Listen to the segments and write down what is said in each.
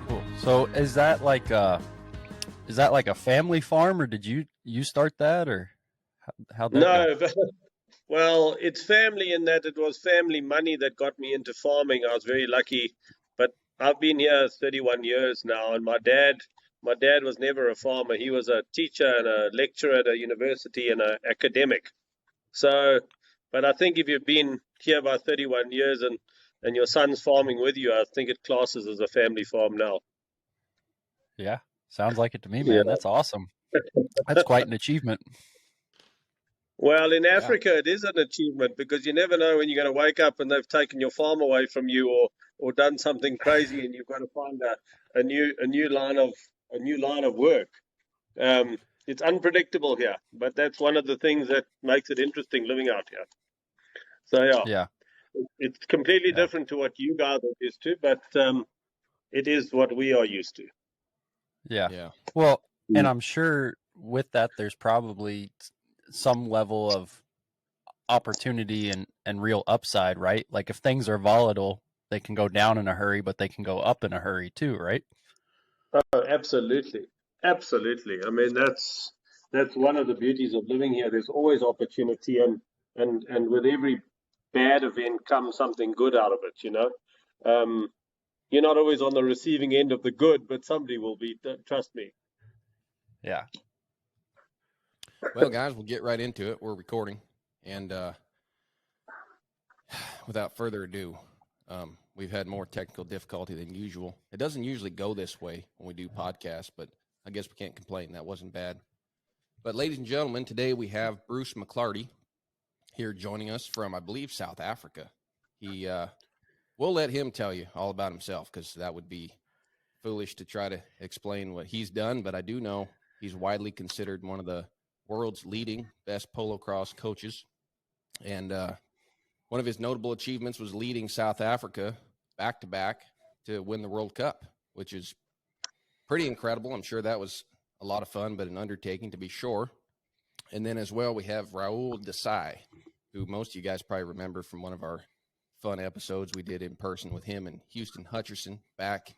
Cool. So is that like a family farm, or did you start that, or how'd that go? No, well, it's family in that it was family money that got me into farming. I was very lucky, but I've been here 31 years now, and my dad was never a farmer. He was a teacher and a lecturer at a university and an academic. So, but I think if you've been here about 31 years and your son's farming with you, I think it classes as a family farm now. Yeah, sounds like it to me, Yeah. man. That's awesome. That's quite an achievement. Well, in Yeah. Africa, it is an achievement because you never know when you're going to wake up and they've taken your farm away from you, or done something crazy, and you've got to find a new line of work. It's unpredictable here, but that's one of the things that makes it interesting living out here. So yeah, Yeah, it's completely yeah, different to what you guys are used to, but it is what we are used to. yeah. Yeah. Well, and I'm sure with that, there's probably some level of opportunity and real upside, right? Like if things are volatile, they can go down in a hurry, but they can go up in a hurry too, right? Oh, absolutely, absolutely. I mean, that's one of the beauties of living here. There's always opportunity, and with every bad event comes something good out of it. Um, you're not always on the receiving end of the good, but somebody will be. Trust me. Yeah. Well, guys, we'll get right into it. We're recording, and without further ado, we've had more technical difficulty than usual. It doesn't usually go this way when we do podcasts, but I guess we can't complain. That wasn't bad. But ladies and gentlemen, today we have Bruce Maclarty here joining us from, I believe, South Africa. We'll let him tell you all about himself because that would be foolish to try to explain what he's done. But I do know he's widely considered one of the world's leading best polocrosse coaches. And one of his notable achievements was leading South Africa back-to-back to win the World Cup, which is pretty incredible. I'm sure that was a lot of fun, but an undertaking to be sure. And then as well, we have Raul Desai, who most of you guys probably remember from one of our fun episodes we did in person with him and Houston Hutcherson back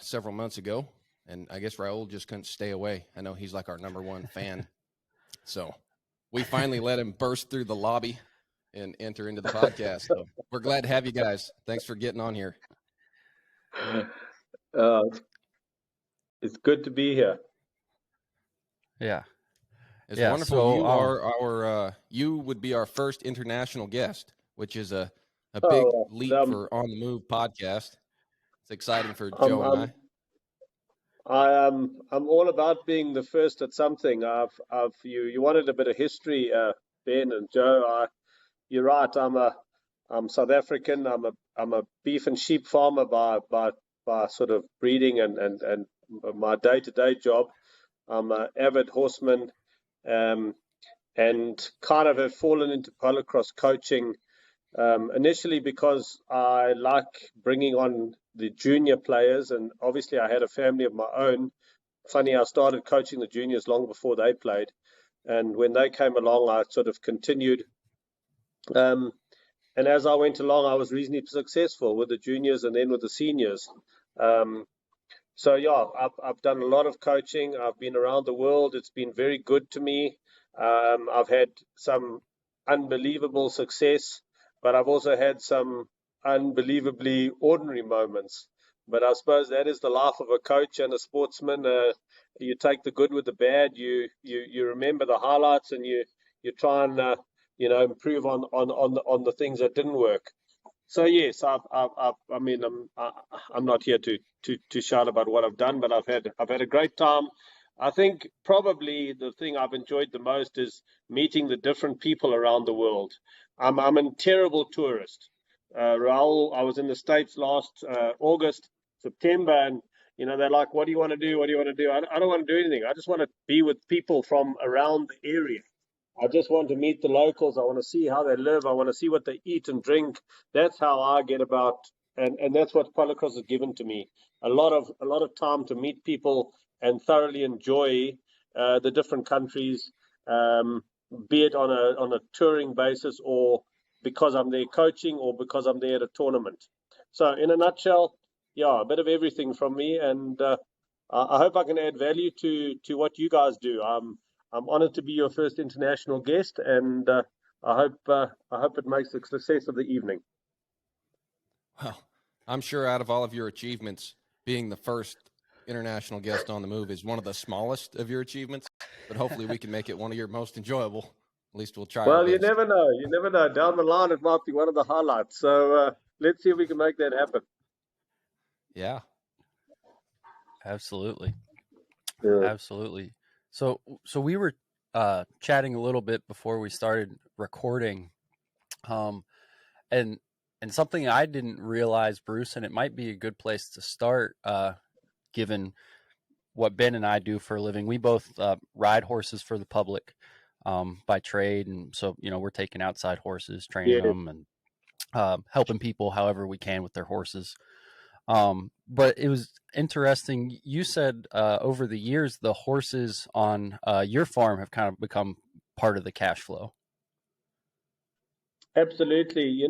several months ago. And I guess Raul just couldn't stay away. I know he's like our number one fan. So we finally let him burst through the lobby and enter into the podcast. So we're glad to have you guys. Thanks for getting on here. Uh, it's good to be here. Yeah. It's Yeah, wonderful. so, You are our you would be our first international guest, which is a big Oh, leap for On the Move podcast. It's exciting for Joe and I'm all about being the first at something. You wanted a bit of history, Ben and Joe. You're right. I'm South African. I'm a beef and sheep farmer by sort of breeding and my day-to-day job. I'm an avid horseman, and kind of have fallen into polocrosse coaching. Initially because I like bringing on the junior players, and obviously I had a family of my own. Funny, I started coaching the juniors long before they played, and when they came along, I sort of continued. Um, and as I went along, I was reasonably successful with the juniors and then with the seniors. Um, so yeah, I've done a lot of coaching. I've been around the world. It's been very good to me. I've had some unbelievable success, but I've also had some unbelievably ordinary moments. But I suppose that is the life of a coach and a sportsman. You take the good with the bad. You remember the highlights, and you try and improve on the things that didn't work. So yes, I mean, I'm not here to shout about what I've done, but I've had a great time. I think probably the thing I've enjoyed the most is meeting the different people around the world. I'm a terrible tourist. Raul, I was in the States last August, September, and they're like, "What do you want to do? What do you want to do?" I don't want to do anything. I just want to be with people from around the area. I just want to meet the locals. I want to see how they live. I want to see what they eat and drink. That's how I get about, and that's what polocrosse has given to me. A lot of time to meet people and thoroughly enjoy the different countries, be it on a touring basis or because I'm there coaching or because I'm there at a tournament. So in a nutshell, a bit of everything from me, and I hope I can add value to what you guys do. I'm honored to be your first international guest, and I hope it makes the success of the evening. Well, I'm sure out of all of your achievements, being the first international guest on the move is one of the smallest of your achievements, but hopefully we can make it one of your most enjoyable. At least we'll try our Well, best. you never know. You never know. Down the line, it might be one of the highlights. So let's see if we can make that happen. Yeah. Absolutely. Yeah. Absolutely. So we were chatting a little bit before we started recording, and something I didn't realize, Bruce, and it might be a good place to start, given what Ben and I do for a living. We both ride horses for the public by trade, and so we're taking outside horses, training them, and helping people however we can with their horses. But it was interesting. You said over the years, the horses on your farm have kind of become part of the cash flow. Absolutely.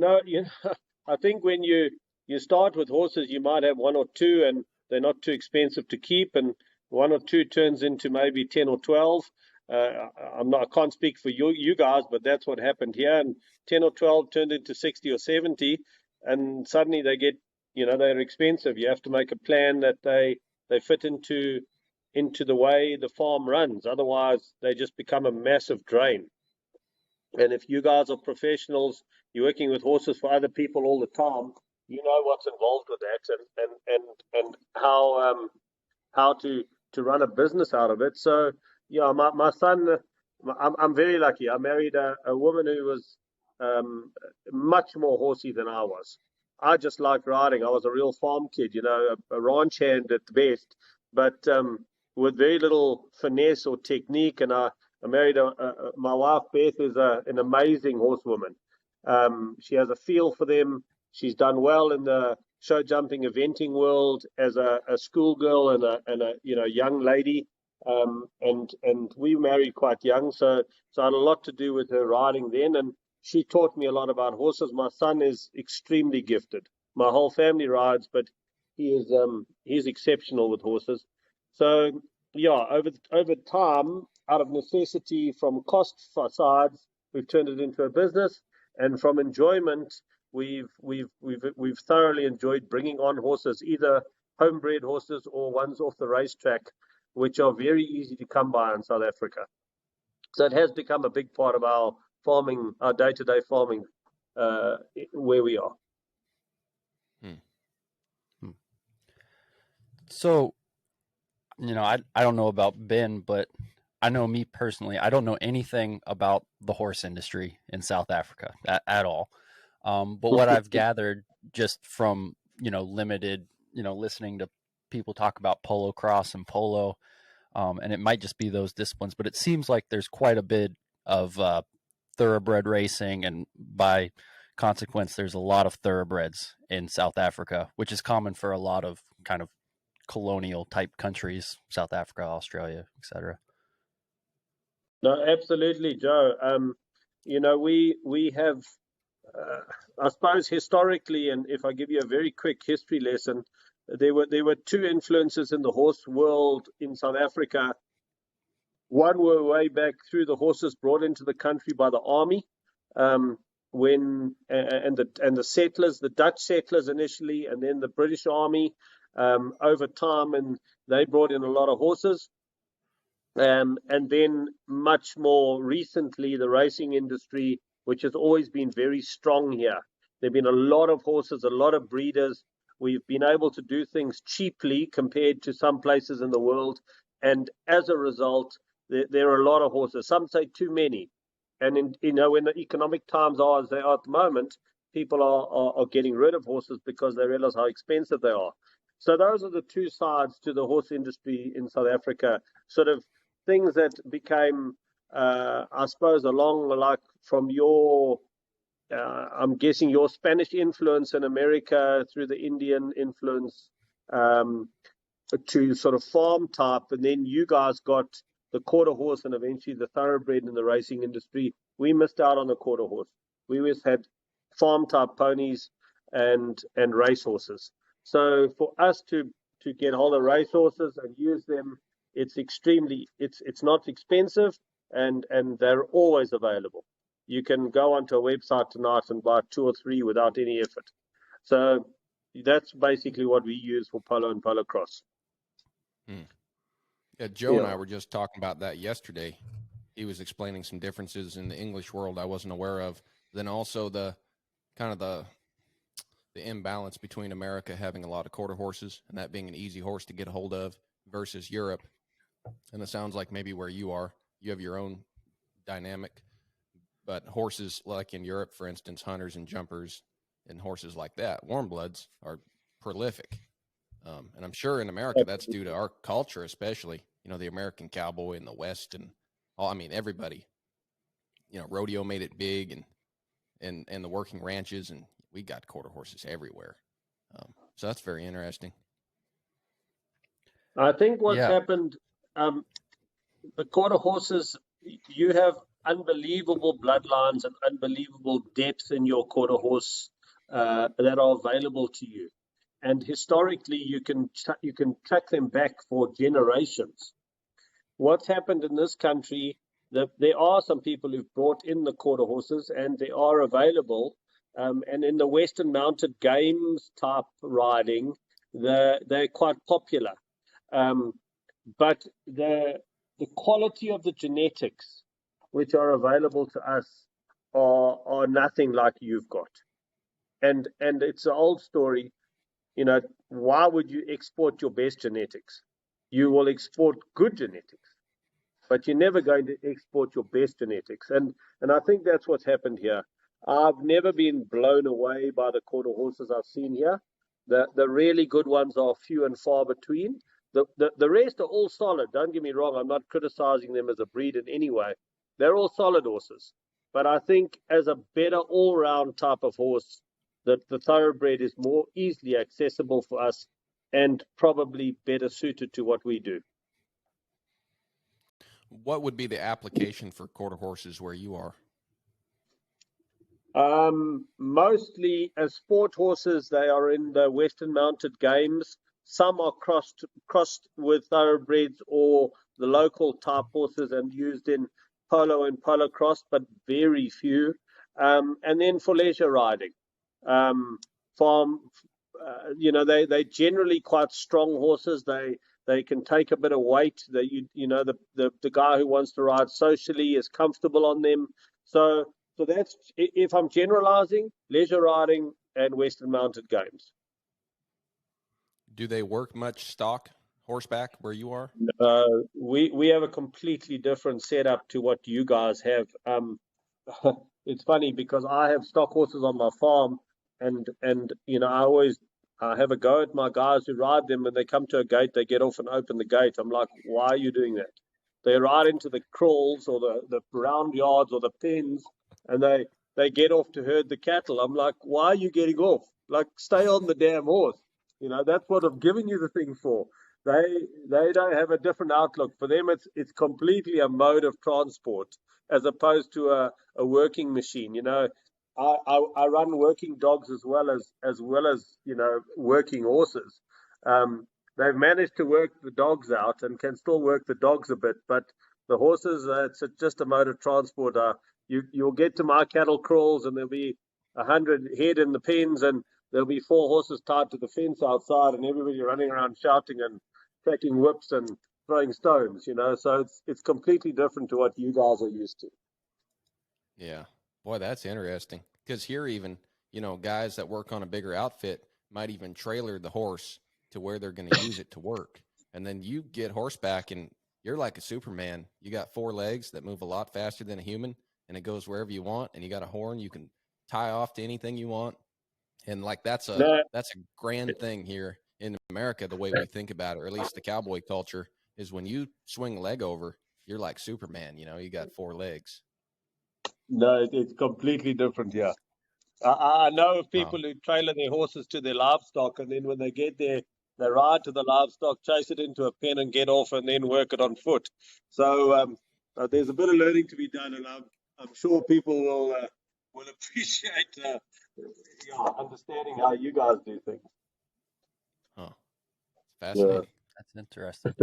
I think when you start with horses, you might have one or two, and they're not too expensive to keep, and one or two turns into maybe 10 or 12. I can't speak for you guys, but that's what happened here. And 10 or 12 turned into 60 or 70, and suddenly they get, they're expensive. You have to make a plan that they fit into the way the farm runs. Otherwise, they just become a massive drain. And if you guys are professionals, you're working with horses for other people all the time, you know what's involved with that, and how to run a business out of it. So yeah, my son, I'm very lucky. I married a woman who was much more horsey than I was. I just liked riding. I was a real farm kid, a ranch hand at best, but with very little finesse or technique. And I married my wife, Beth, is an amazing horsewoman. She has a feel for them. She's done well in the show jumping eventing world as a schoolgirl and a young lady. And we married quite young, so I had a lot to do with her riding then, and she taught me a lot about horses. My son is extremely gifted. My whole family rides, but he's exceptional with horses. So yeah, over time, out of necessity from cost sides, we've turned it into a business, and from enjoyment, we've thoroughly enjoyed bringing on horses, either homebred horses or ones off the racetrack, which are very easy to come by in South Africa. So it has become a big part of our farming, our day-to-day farming, where we are. So, I don't know about Ben, but I know me personally, I don't know anything about the horse industry in South Africa at all. But what I've gathered just from, limited, listening to people talk about polocrosse and polo, and it might just be those disciplines, but it seems like there's quite a bit of thoroughbred racing, and by consequence, there's a lot of thoroughbreds in South Africa, which is common for a lot of kind of colonial type countries, South Africa, Australia, etc. No, absolutely, Joe. We have, I suppose, historically, and if I give you a very quick history lesson, there were two influences in the horse world in South Africa. One were way back through the horses brought into the country by the army, when and the settlers, the Dutch settlers initially, and then the British Army over time, and they brought in a lot of horses. And then much more recently, the racing industry, which has always been very strong here. There have been a lot of horses, a lot of breeders. We've been able to do things cheaply compared to some places in the world. And as a result, there are a lot of horses. Some say too many. And when the economic times are as they are at the moment, people are getting rid of horses because they realize how expensive they are. So those are the two sides to the horse industry in South Africa. Sort of things that became, I suppose, along like from your, I'm guessing your Spanish influence in America through the Indian influence, to sort of farm type, and then you guys got the quarter horse and eventually the thoroughbred in the racing industry. We missed out on the quarter horse. We always had farm type ponies and race horses. So for us to get hold of racehorses and use them, it's not expensive, and they're always available. You can go onto a website tonight and buy 2 or 3 without any effort. So that's basically what we use for polo and polocrosse. Yeah, Joe and I were just talking about that yesterday. He was explaining some differences in the English world I wasn't aware of. Then also the kind of the imbalance between America having a lot of quarter horses and that being an easy horse to get a hold of versus Europe. And it sounds like maybe where you are, you have your own dynamic. But horses like in Europe, for instance, hunters and jumpers and horses like that, warm bloods, are prolific. And I'm sure in America that's due to our culture, especially, the American cowboy in the West and everybody, rodeo made it big and the working ranches, and we got quarter horses everywhere. So that's very interesting. I think what's happened, the quarter horses, you have unbelievable bloodlines and unbelievable depth in your quarter horse that are available to you. And historically, you can track them back for generations. What's happened in this country, there are some people who've brought in the quarter horses, and they are available. And in the Western mounted games type riding, they're quite popular. But the quality of the genetics which are available to us are nothing like you've got. And it's an old story. Why would you export your best genetics? You will export good genetics, but you're never going to export your best genetics. And I think that's what's happened here. I've never been blown away by the quarter horses I've seen here. The really good ones are few and far between. The rest are all solid. Don't get me wrong. I'm not criticizing them as a breed in any way. They're all solid horses. But I think as a better all-round type of horse, the thoroughbred is more easily accessible for us and probably better suited to what we do. What would be the application for quarter horses where you are? Mostly as sport horses, they are in the Western mounted games. Some are crossed with thoroughbreds or the local type horses and used in polo and polocrosse, but very few. And then for leisure riding. They're generally quite strong horses. They can take a bit of weight. The guy who wants to ride socially is comfortable on them. So that's, if I'm generalizing, leisure riding and Western mounted games. Do they work much stock horseback where you are? We have a completely different setup to what you guys have. It's funny because I have stock horses on my farm, and I have a go at my guys who ride them. When they come to a gate, they get off and open the gate. I'm like, why are you doing that? They ride into the crawls or the round yards or the pens, and they get off to herd the cattle. I'm like, why are you getting off? Like, stay on the damn horse. That's what I've given you the thing for. They don't have a different outlook. For them, it's completely a mode of transport as opposed to a working machine. I run working dogs as well as working horses. They've managed to work the dogs out and can still work the dogs a bit, but the horses, it's just a mode of transport. You'll get to my cattle crawls and there'll be 100 head in the pens, and there'll be 4 horses tied to the fence outside, and everybody running around shouting and cracking whips and throwing stones. So it's completely different to what you guys are used to. Yeah. Boy, that's interesting. Because here even, guys that work on a bigger outfit might even trailer the horse to where they're going to use it to work. And then you get horseback and you're like a Superman. You got 4 legs that move a lot faster than a human, and it goes wherever you want. And you got a horn you can tie off to anything you want. And that's a grand thing here in America, the way we think about it, or at least the cowboy culture, is when you swing a leg over, you're like Superman. You got 4 legs. No, it's completely different here. I know of people who trailer their horses to their livestock, and then when they get there, they ride to the livestock, chase it into a pen, and get off, and then work it on foot. So there's a bit of learning to be done, and I'm sure people will appreciate understanding how you guys do things. Fascinating. That's interesting.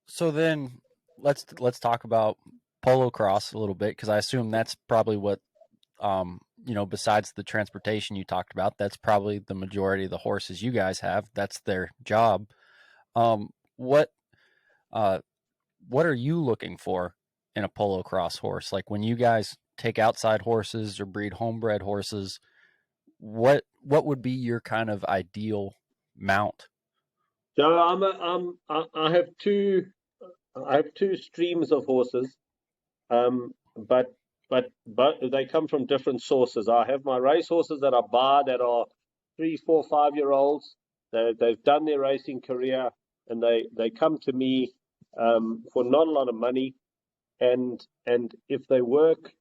So then let's talk about polocrosse a little bit, because I assume that's probably what besides the transportation you talked about, that's probably the majority of the horses you guys have. That's their job. What are you looking for in a polocrosse horse? Like when you guys take outside horses or breed homebred horses, what would be your kind of ideal mount? So I have two streams of horses, but they come from different sources. I have my race horses that I buy that are 3, 4, 5 year olds. They've done their racing career, and they come to me for not a lot of money, and if they work,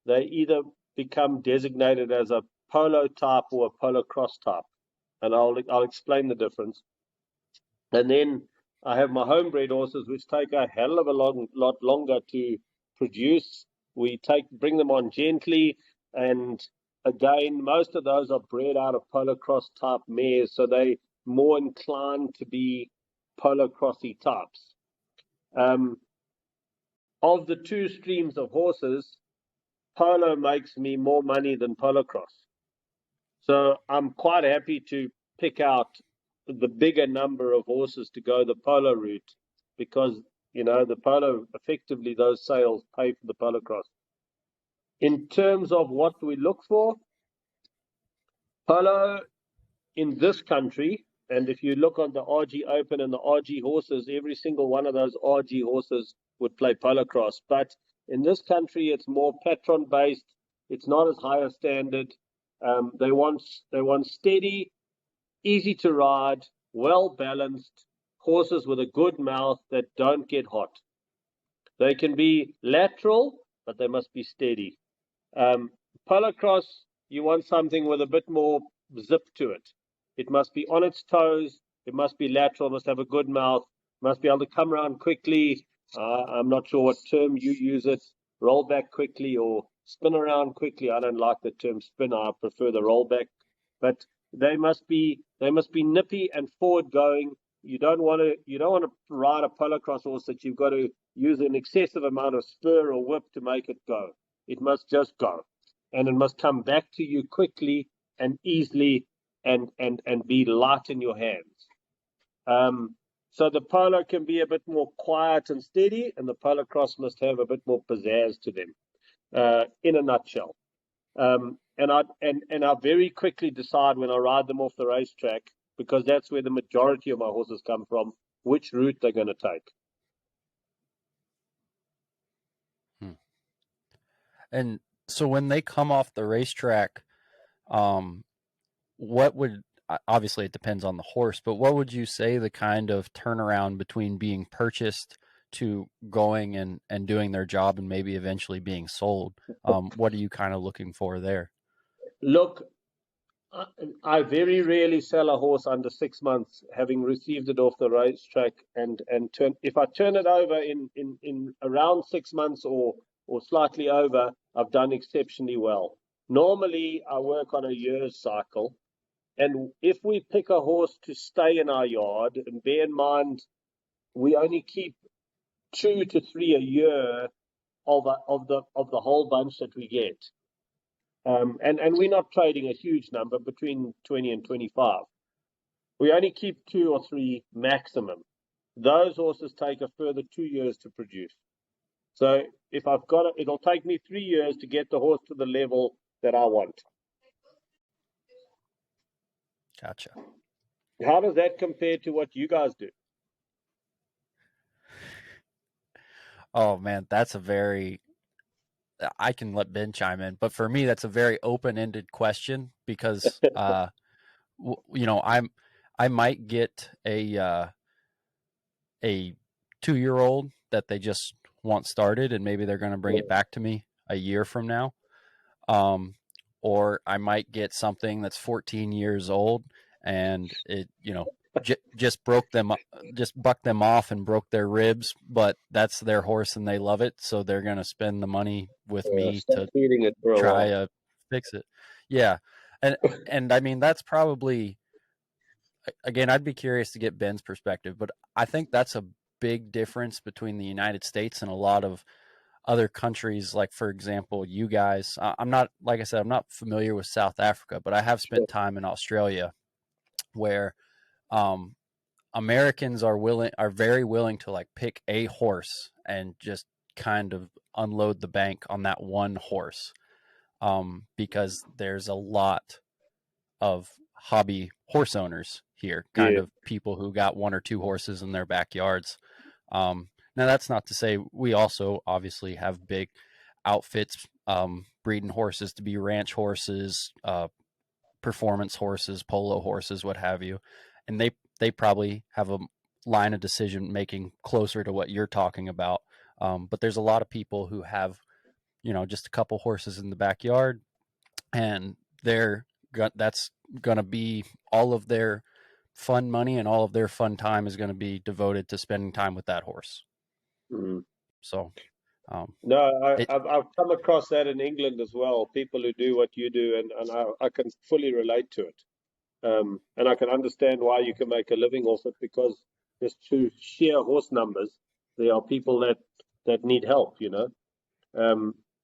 they either become designated as a polo type or a polocrosse type, and I'll explain the difference. And then I have my homebred horses, which take a hell of a lot longer to produce. We bring them on gently, and again, most of those are bred out of polocrosse type mares, so they more inclined to be polocrossy types. Of the two streams of horses, polo makes me more money than polocrosse. So I'm quite happy to pick out the bigger number of horses to go the polo route, because the polo, effectively those sales pay for the polocrosse. In terms of what we look for, polo in this country, and if you look on the RG Open and the RG horses, every single one of those RG horses would play polocrosse. But in this country, it's more patron based. It's not as high a standard. They want steady, easy to ride, well balanced horses with a good mouth that don't get hot. They can be lateral, but they must be steady. Polocrosse, you want something with a bit more zip to it. It must be on its toes. It must be lateral. Must have a good mouth. Must be able to come around quickly. I'm not sure what term you use it. Roll back quickly or spin around quickly. I don't like the term spin. I prefer the roll back. But they must be nippy and forward going. You don't want to ride a polocrosse horse that you've got to use an excessive amount of spur or whip to make it go. It must just go, and it must come back to you quickly and easily, and be light in your hands. So the polo can be a bit more quiet and steady, and the polocrosse must have a bit more pizzazz to them. In a nutshell. And I very quickly decide when I ride them off the racetrack, because that's where the majority of my horses come from, which route they're going to take. And so when they come off the racetrack, what would, obviously it depends on the horse, but what would you say the kind of turnaround between being purchased to going and doing their job and maybe eventually being sold? What are you kind of looking for there? Look, I very rarely sell a horse under 6 months, having received it off the racetrack, and if I turn it over in around 6 months or slightly over, I've done exceptionally well. Normally, I work on a year's cycle, and if we pick a horse to stay in our yard, and bear in mind, we only keep 2 to 3 a year of the whole bunch that we get. And we're not trading a huge number, between 20 and 25. We only keep 2 or 3 maximum. Those horses take a further 2 years to produce. So if I've got it, it'll take me 3 years to get the horse to the level that I want. Gotcha. How does that compare to what you guys do? Oh man, that's a very, I can let Ben chime in, but for me, that's a very open-ended question, because, I might get a 2-year-old that they just want started, and maybe they're going to bring it back to me a year from now. Or I might get something that's 14 years old, and it, just bucked them off and broke their ribs, but that's their horse and they love it, so they're going to spend the money with me to feeding it for try to fix it. Yeah. And I mean, that's probably again, I'd be curious to get Ben's perspective, but I think that's a big difference between the United States and a lot of other countries. Like, for example, you guys, I'm not, like I said, I'm not familiar with South Africa, but I have Sure. spent time in Australia where um, Americans are very willing to like pick a horse and just kind of unload the bank on that one horse, because there's a lot of hobby horse owners here, kind Yeah. of people who got one or two horses in their backyards. Now, that's not to say we also obviously have big outfits, breeding horses to be ranch horses, performance horses, polo horses, what have you, and they probably have a line of decision making closer to what you're talking about. But there's a lot of people who have, just a couple horses in the backyard, and that's going to be all of their fun money, and all of their fun time is going to be devoted to spending time with that horse. Mhm. So, No, it, I've come across that in England as well. People who do what you do, and I can fully relate to it. And I can understand why you can make a living off it, because just through sheer horse numbers, there are people that need help.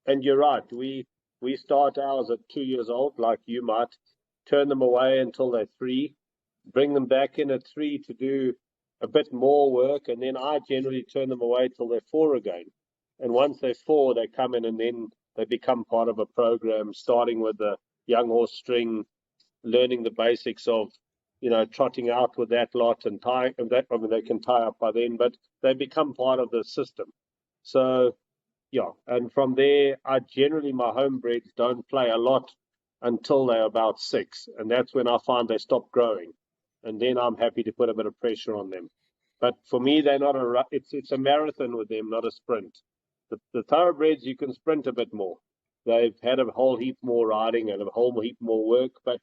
And you're right. We start ours at 2 years old, like you might turn them away until they're 3, bring them back in at 3 to do a bit more work, and then I generally turn them away till they're 4 again. And once they're 4, they come in, and then they become part of a program, starting with the young horse string, learning the basics of, trotting out with that lot and tying. And that, I mean, they can tie up by then, but they become part of the system. So, yeah, and from there, my homebreds don't play a lot until they're about 6, and that's when I find they stop growing, and then I'm happy to put a bit of pressure on them. But for me, they're not it's a marathon with them, not a sprint. The thoroughbreds, you can sprint a bit more. They've had a whole heap more riding and a whole heap more work, but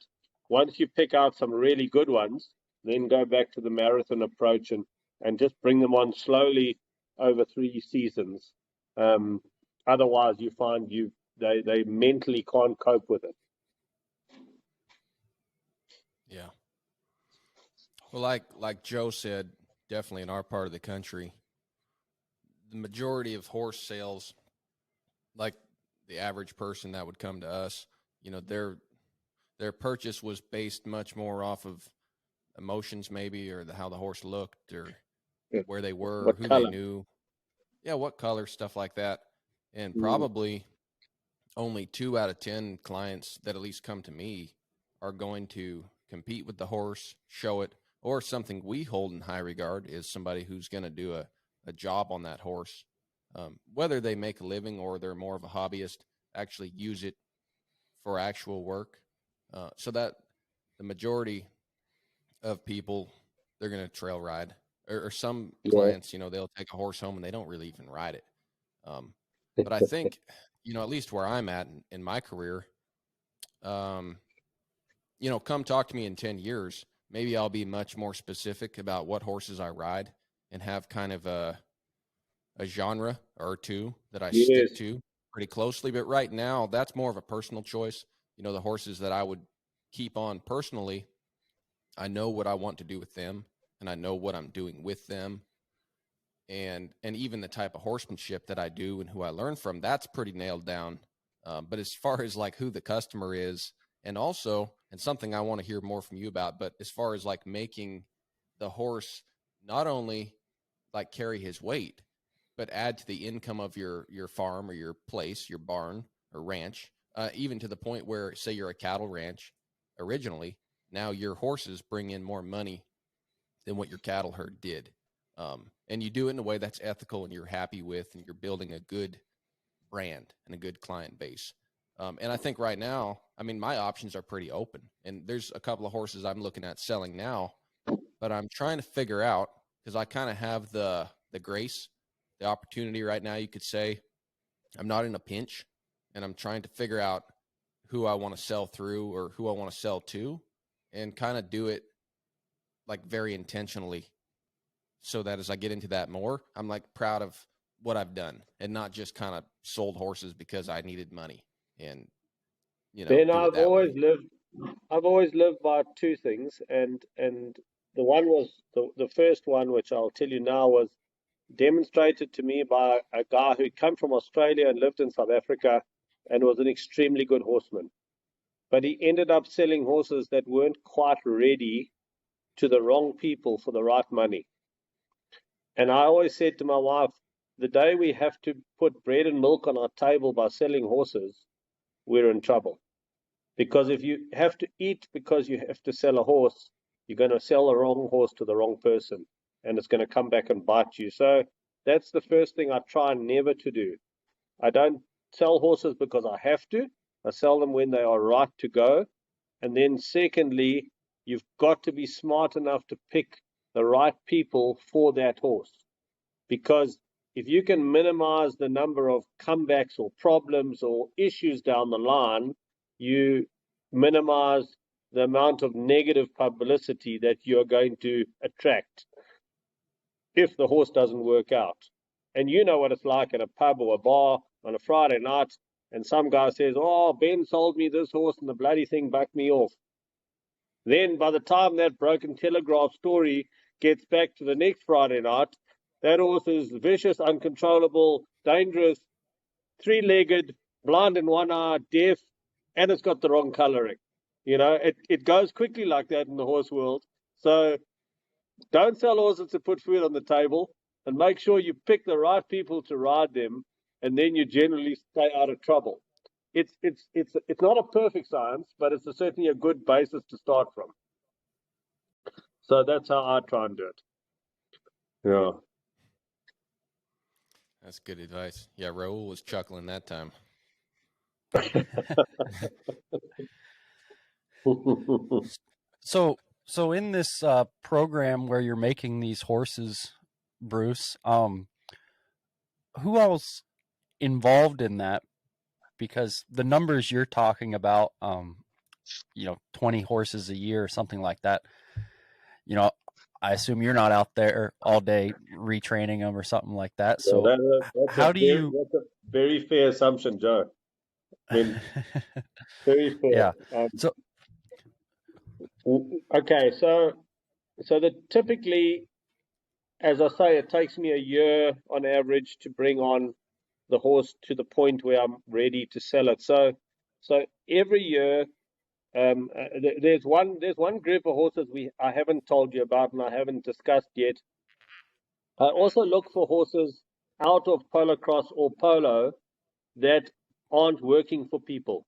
once you pick out some really good ones, then go back to the marathon approach, and just bring them on slowly over 3 seasons. Otherwise, you find they mentally can't cope with it. Yeah. Well, like Joe said, definitely in our part of the country, the majority of horse sales, like the average person that would come to us, their purchase was based much more off of emotions, maybe, or how the horse looked, or Yeah. where they were, What who they color? knew, what color, stuff like that. And Mm. probably only 2 out of 10 clients that at least come to me are going to compete with the horse, show it, or something we hold in high regard is somebody who's going to do a job on that horse. Whether they make a living or they're more of a hobbyist, actually use it for actual work. So that the majority of people, they're going to trail ride, or some Yeah. clients, they'll take a horse home and they don't really even ride it. But I think, at least where I'm at in my career, come talk to me in 10 years. Maybe I'll be much more specific about what horses I ride and have kind of a genre or two that I Yes. stick to pretty closely. But right now, that's more of a personal choice. The horses that I would keep on personally, I know what I want to do with them, and I know what I'm doing with them. And even the type of horsemanship that I do and who I learn from, that's pretty nailed down. But as far as like who the customer is, and something I want to hear more from you about, but as far as like making the horse not only like carry his weight, but add to the income of your farm or your place, your barn or ranch, even to the point where, say, you're a cattle ranch originally, now your horses bring in more money than what your cattle herd did. And you do it in a way that's ethical and you're happy with, and you're building a good brand and a good client base. And I think right now, I mean, my options are pretty open, and there's a couple of horses I'm looking at selling now, but I'm trying to figure out, because I kind of have the grace, the opportunity right now, you could say. I'm not in a pinch, and I'm trying to figure out who I want to sell through or who I want to sell to, and kind of do it like very intentionally, so that as I get into that more, I'm like proud of what I've done, and not just kind of sold horses because I needed money and, Ben, do it that way. I've always lived by two things, and the one was the first one, which I'll tell you now, was demonstrated to me by a guy who came from Australia and lived in South Africa and was an extremely good horseman. But he ended up selling horses that weren't quite ready to the wrong people for the right money. And I always said to my wife, the day we have to put bread and milk on our table by selling horses, we're in trouble. Because if you have to eat because you have to sell a horse, you're going to sell the wrong horse to the wrong person, and it's going to come back and bite you. So that's the first thing I try never to do. I don't sell horses because I have to. I sell them when they are right to go. And then secondly, you've got to be smart enough to pick the right people for that horse. Because if you can minimize the number of comebacks or problems or issues down the line, you minimize the amount of negative publicity that you're going to attract if the horse doesn't work out. And you know what it's like at a pub or a bar on a Friday night, and some guy says, "Oh, Ben sold me this horse and the bloody thing bucked me off." Then by the time that broken telegraph story gets back to the next Friday night, that horse is vicious, uncontrollable, dangerous, three-legged, blind in one eye, deaf, and it's got the wrong coloring. It goes quickly like that in the horse world. So don't sell horses to put food on the table, and make sure you pick the right people to ride them, and then you generally stay out of trouble. It's not a perfect science, but it's certainly a good basis to start from. So that's how I try and do it. Yeah. That's good advice. Yeah, Raul was chuckling that time. So in this program where you're making these horses, Bruce, who else involved in that? Because the numbers you're talking about, 20 horses a year or something like that, I assume you're not out there all day retraining them or something like that. So that's a very fair assumption, Joe. I mean, very fair. Yeah. Okay, so typically, as I say, it takes me a year on average to bring on the horse to the point where I'm ready to sell it. So every year, there's one group of horses I haven't told you about and I haven't discussed yet. I also look for horses out of polocrosse or polo that aren't working for people,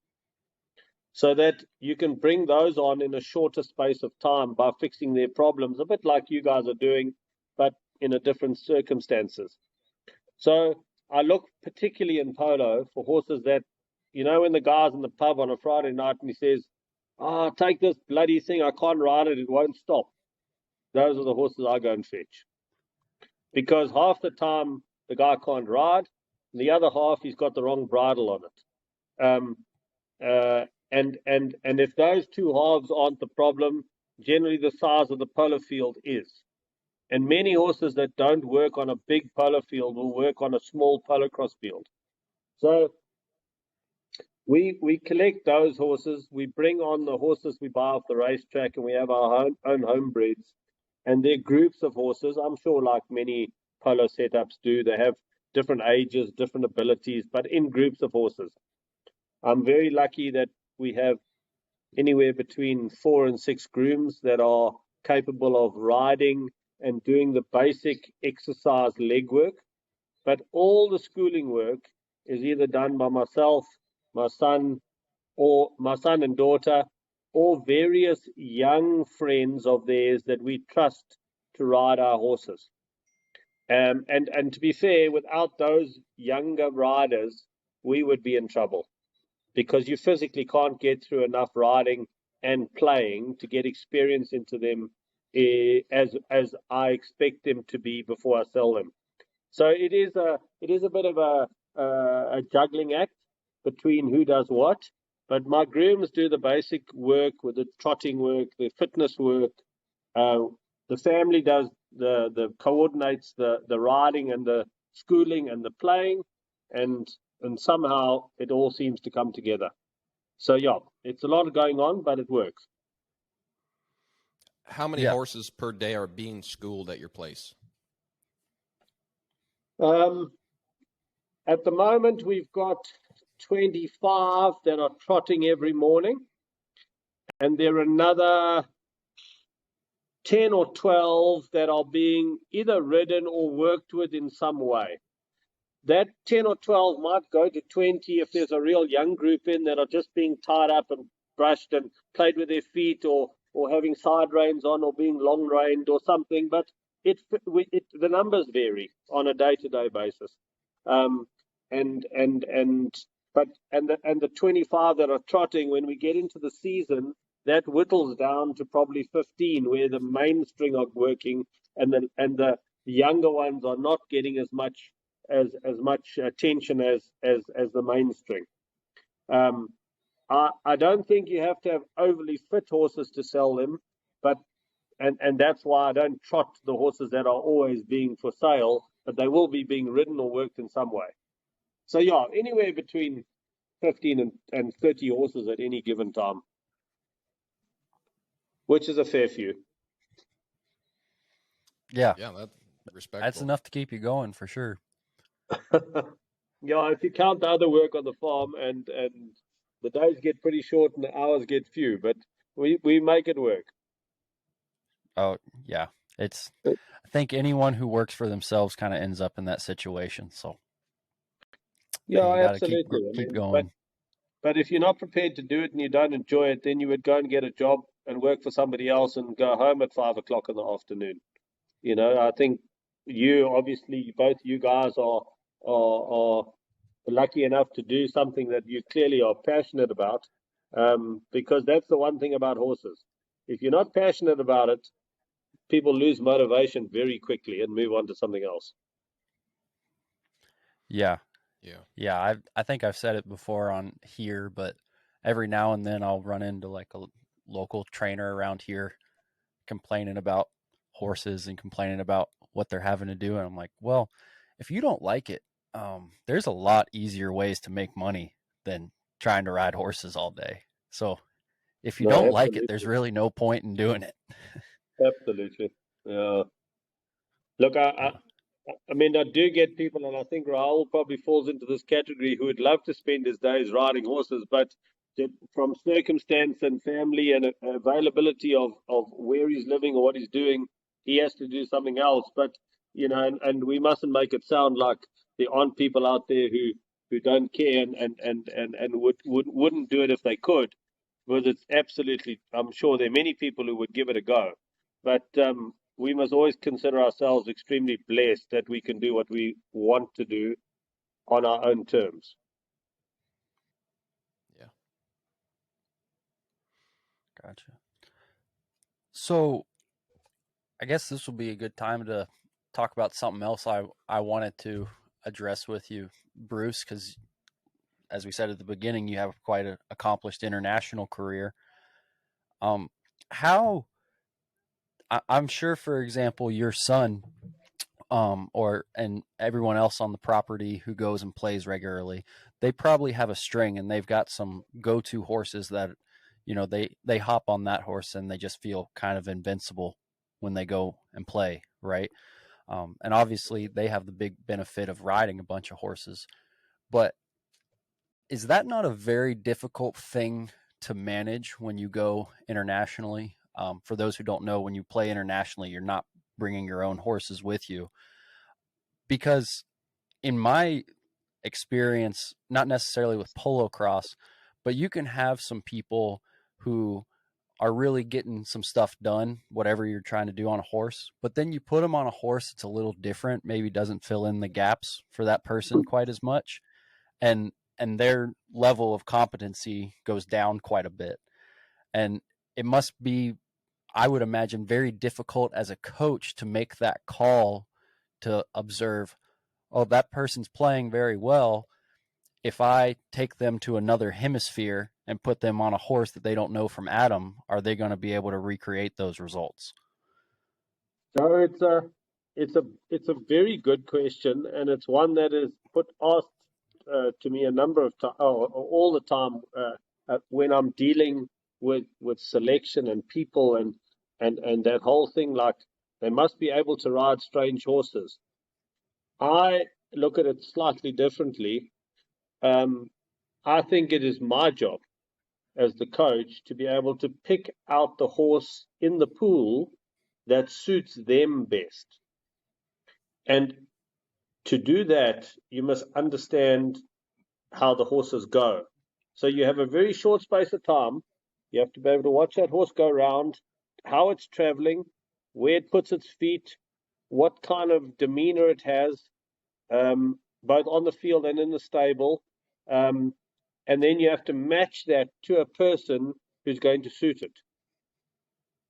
so that you can bring those on in a shorter space of time by fixing their problems, a bit like you guys are doing, but in a different circumstances. So I look particularly in polo for horses that, when the guy's in the pub on a Friday night and he says, "Oh, take this bloody thing, I can't ride it, it won't stop." Those are the horses I go and fetch. Because half the time the guy can't ride, and the other half he's got the wrong bridle on it. And if those two halves aren't the problem, generally the size of the polo field is. And many horses that don't work on a big polo field will work on a small polocrosse field. So we collect those horses, we bring on the horses we buy off the racetrack, and we have our own homebreds. And they're groups of horses, I'm sure, like many polo setups do. They have different ages, different abilities, but in groups of horses. I'm very lucky that we have anywhere between 4 and 6 grooms that are capable of riding and doing the basic exercise leg work. But all the schooling work is either done by myself, my son and daughter, or various young friends of theirs that we trust to ride our horses. And to be fair, without those younger riders, we would be in trouble, because you physically can't get through enough riding and playing to get experience into them as I expect them to be before I sell them. So it is a bit of a juggling act between who does what. But my grooms do the basic work with the trotting work, the fitness work. The family does the coordinates the riding and the schooling and the playing, and somehow it all seems to come together. So yeah, it's a lot going on, but it works. How many Yeah. horses per day are being schooled at your place? At the moment, we've got 25 that are trotting every morning, and there are another 10 or 12 that are being either ridden or worked with in some way. That 10 or 12 might go to 20 if there's a real young group in that are just being tied up and brushed and played with their feet, or having side reins on, or being long reined or something. But the numbers vary on a day-to-day basis. And the 25 that are trotting, when we get into the season, that whittles down to probably 15, where the mainstring are working, and the younger ones are not getting as much attention as the mainstring. I don't think you have to have overly fit horses to sell them, but and that's why I don't trot the horses that are always being for sale, but they will be being ridden or worked in some way. So yeah, anywhere between 15 and 30 horses at any given time, which is a fair few. Yeah. Yeah, that's respectable. That's enough to keep you going for sure. Yeah, if you count the other work on the farm, and the days get pretty short and the hours get few, but we make it work. Oh, yeah. I think anyone who works for themselves kind of ends up in that situation. So Yeah, you got to absolutely. keep going. But if you're not prepared to do it and you don't enjoy it, then you would go and get a job and work for somebody else and go home at 5 o'clock in the afternoon. I think both you guys are lucky enough to do something that you clearly are passionate about, because that's the one thing about horses. If you're not passionate about it, people lose motivation very quickly and move on to something else. Yeah. Yeah. I think I've said it before on here, but every now and then I'll run into like a local trainer around here complaining about horses and complaining about what they're having to do. And I'm like, well, if you don't like it, there's a lot easier ways to make money than trying to ride horses all day. So if you don't like it, there's really no point in doing it. Absolutely. Yeah. Look, I mean, I do get people, and I think Rahul probably falls into this category, who would love to spend his days riding horses, but from circumstance and family and availability of where he's living or what he's doing, he has to do something else. But and we mustn't make it sound like there aren't people out there who don't care and wouldn't do it if they could, because it's absolutely, I'm sure there are many people who would give it a go, but we must always consider ourselves extremely blessed that we can do what we want to do on our own terms. Yeah. Gotcha. So I guess this will be a good time to talk about something else I wanted to address with you, Bruce, because as we said at the beginning, you have quite an accomplished international career. How I'm sure, for example, your son, and everyone else on the property who goes and plays regularly, they probably have a string and they've got some go-to horses that, they hop on that horse and they just feel kind of invincible when they go and play, right? And obviously they have the big benefit of riding a bunch of horses, but is that not a very difficult thing to manage when you go internationally? For those who don't know, when you play internationally, you're not bringing your own horses with you. Because in my experience, not necessarily with polocrosse, but you can have some people who are really getting some stuff done, whatever you're trying to do on a horse, but then you put them on a horse that's a little different, maybe doesn't fill in the gaps for that person quite as much, and their level of competency goes down quite a bit. And it must be, I would imagine, very difficult as a coach to make that call to observe, oh, that person's playing very well. If I take them to another hemisphere and put them on a horse that they don't know from Adam, are they going to be able to recreate those results? So it's a very good question, and it's one that is asked to me a number of times, all the time, when I'm dealing with selection and people and that whole thing, like they must be able to ride strange horses. I look at it slightly differently. I think it is my job as the coach to be able to pick out the horse in the pool that suits them best. And to do that, you must understand how the horses go. So you have a very short space of time. You have to be able to watch that horse go around, how it's traveling, where it puts its feet, what kind of demeanor it has, both on the field and in the stable. And then you have to match that to a person who's going to suit it.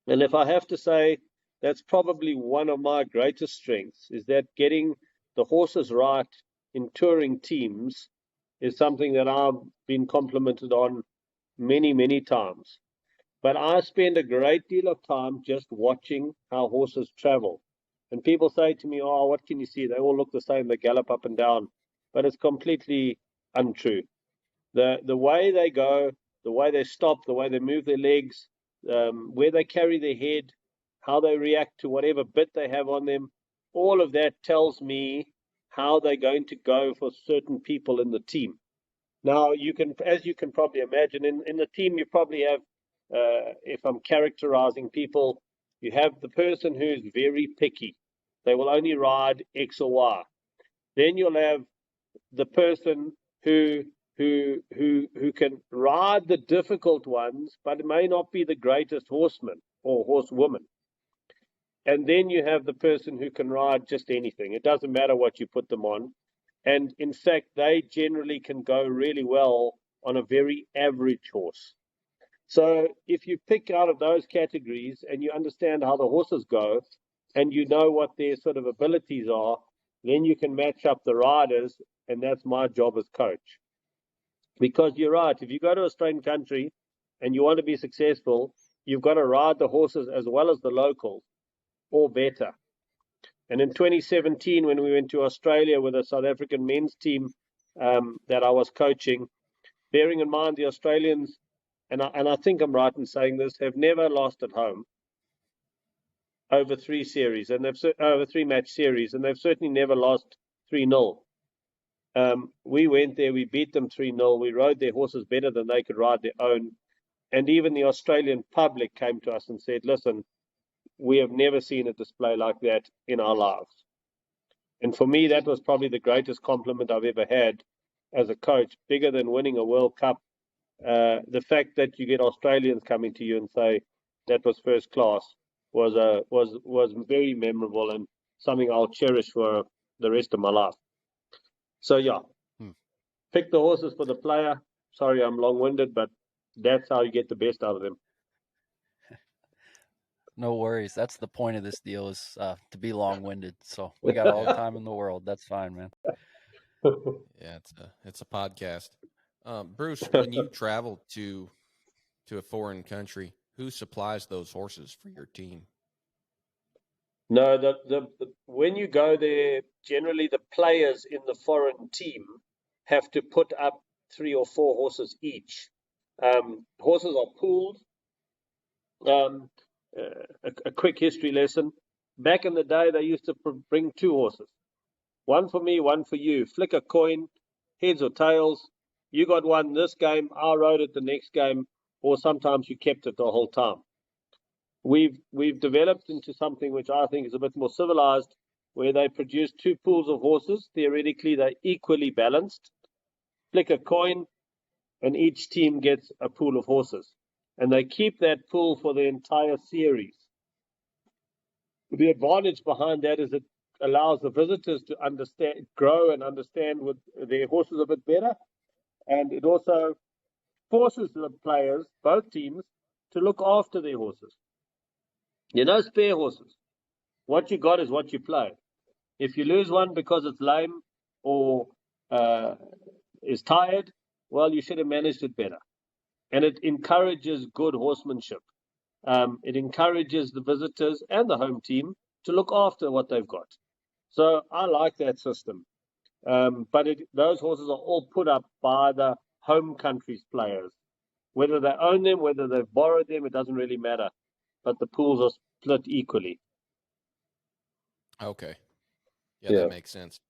And if I have to say, that's probably one of my greatest strengths, is that getting the horses right in touring teams is something that I've been complimented on many, many times. But I spend a great deal of time just watching how horses travel. And people say to me, oh, what can you see? They all look the same. They gallop up and down. But it's completely untrue. The way they go, the way they stop, the way they move their legs, where they carry their head, how they react to whatever bit they have on them, all of that tells me how they're going to go for certain people in the team. Now, as you can probably imagine, in the team you probably have, if I'm characterizing people, you have the person who's very picky. They will only ride X or Y. Then you'll have the person who can ride the difficult ones, but it may not be the greatest horseman or horsewoman. And then you have the person who can ride just anything. It doesn't matter what you put them on. And in fact, they generally can go really well on a very average horse. So if you pick out of those categories and you understand how the horses go and you know what their sort of abilities are, then you can match up the riders, and that's my job as coach. Because you're right, if you go to a strange country and you want to be successful, you've got to ride the horses as well as the locals, or better. And in 2017, when we went to Australia with a South African men's team that I was coaching, bearing in mind the Australians, and I think I'm right in saying this, have never lost at home over 3 series, and over 3-match series, and they've certainly never lost 3-0. We went there, we beat them 3-0, we rode their horses better than they could ride their own, and even the Australian public came to us and said, listen, we have never seen a display like that in our lives. And for me, that was probably the greatest compliment I've ever had as a coach, bigger than winning a World Cup. The fact that you get Australians coming to you and say that was first class was very memorable and something I'll cherish for the rest of my life. So yeah, pick the horses for the player. Sorry, I'm long-winded, but that's how you get the best out of them. No worries. That's the point of this deal, is to be long-winded. So we got all the time in the world. That's fine, man. Yeah, it's a podcast. Bruce, when you travel to a foreign country, who supplies those horses for your team? No, when you go there, generally the players in the foreign team have to put up 3 or 4 horses each. Horses are pooled. A quick history lesson. Back in the day, they used to bring 2 horses. One for me, one for you. Flick a coin, heads or tails. You got one this game, I rode it the next game, or sometimes you kept it the whole time. We've developed into something which I think is a bit more civilized, where they produce 2 pools of horses. Theoretically, they're equally balanced. Flick a coin, and each team gets a pool of horses. And they keep that pool for the entire series. The advantage behind that is it allows the visitors to grow and understand with their horses a bit better. And it also forces the players, both teams, to look after their horses. You know, spare horses. What you got is what you play. If you lose one because it's lame or is tired, well, you should have managed it better. And it encourages good horsemanship. It encourages the visitors and the home team to look after what they've got. So I like that system. But those horses are all put up by the home country's players. Whether they own them, whether they've borrowed them, it doesn't really matter. But the pools are split equally. Okay. Yeah, Yeah. that makes sense.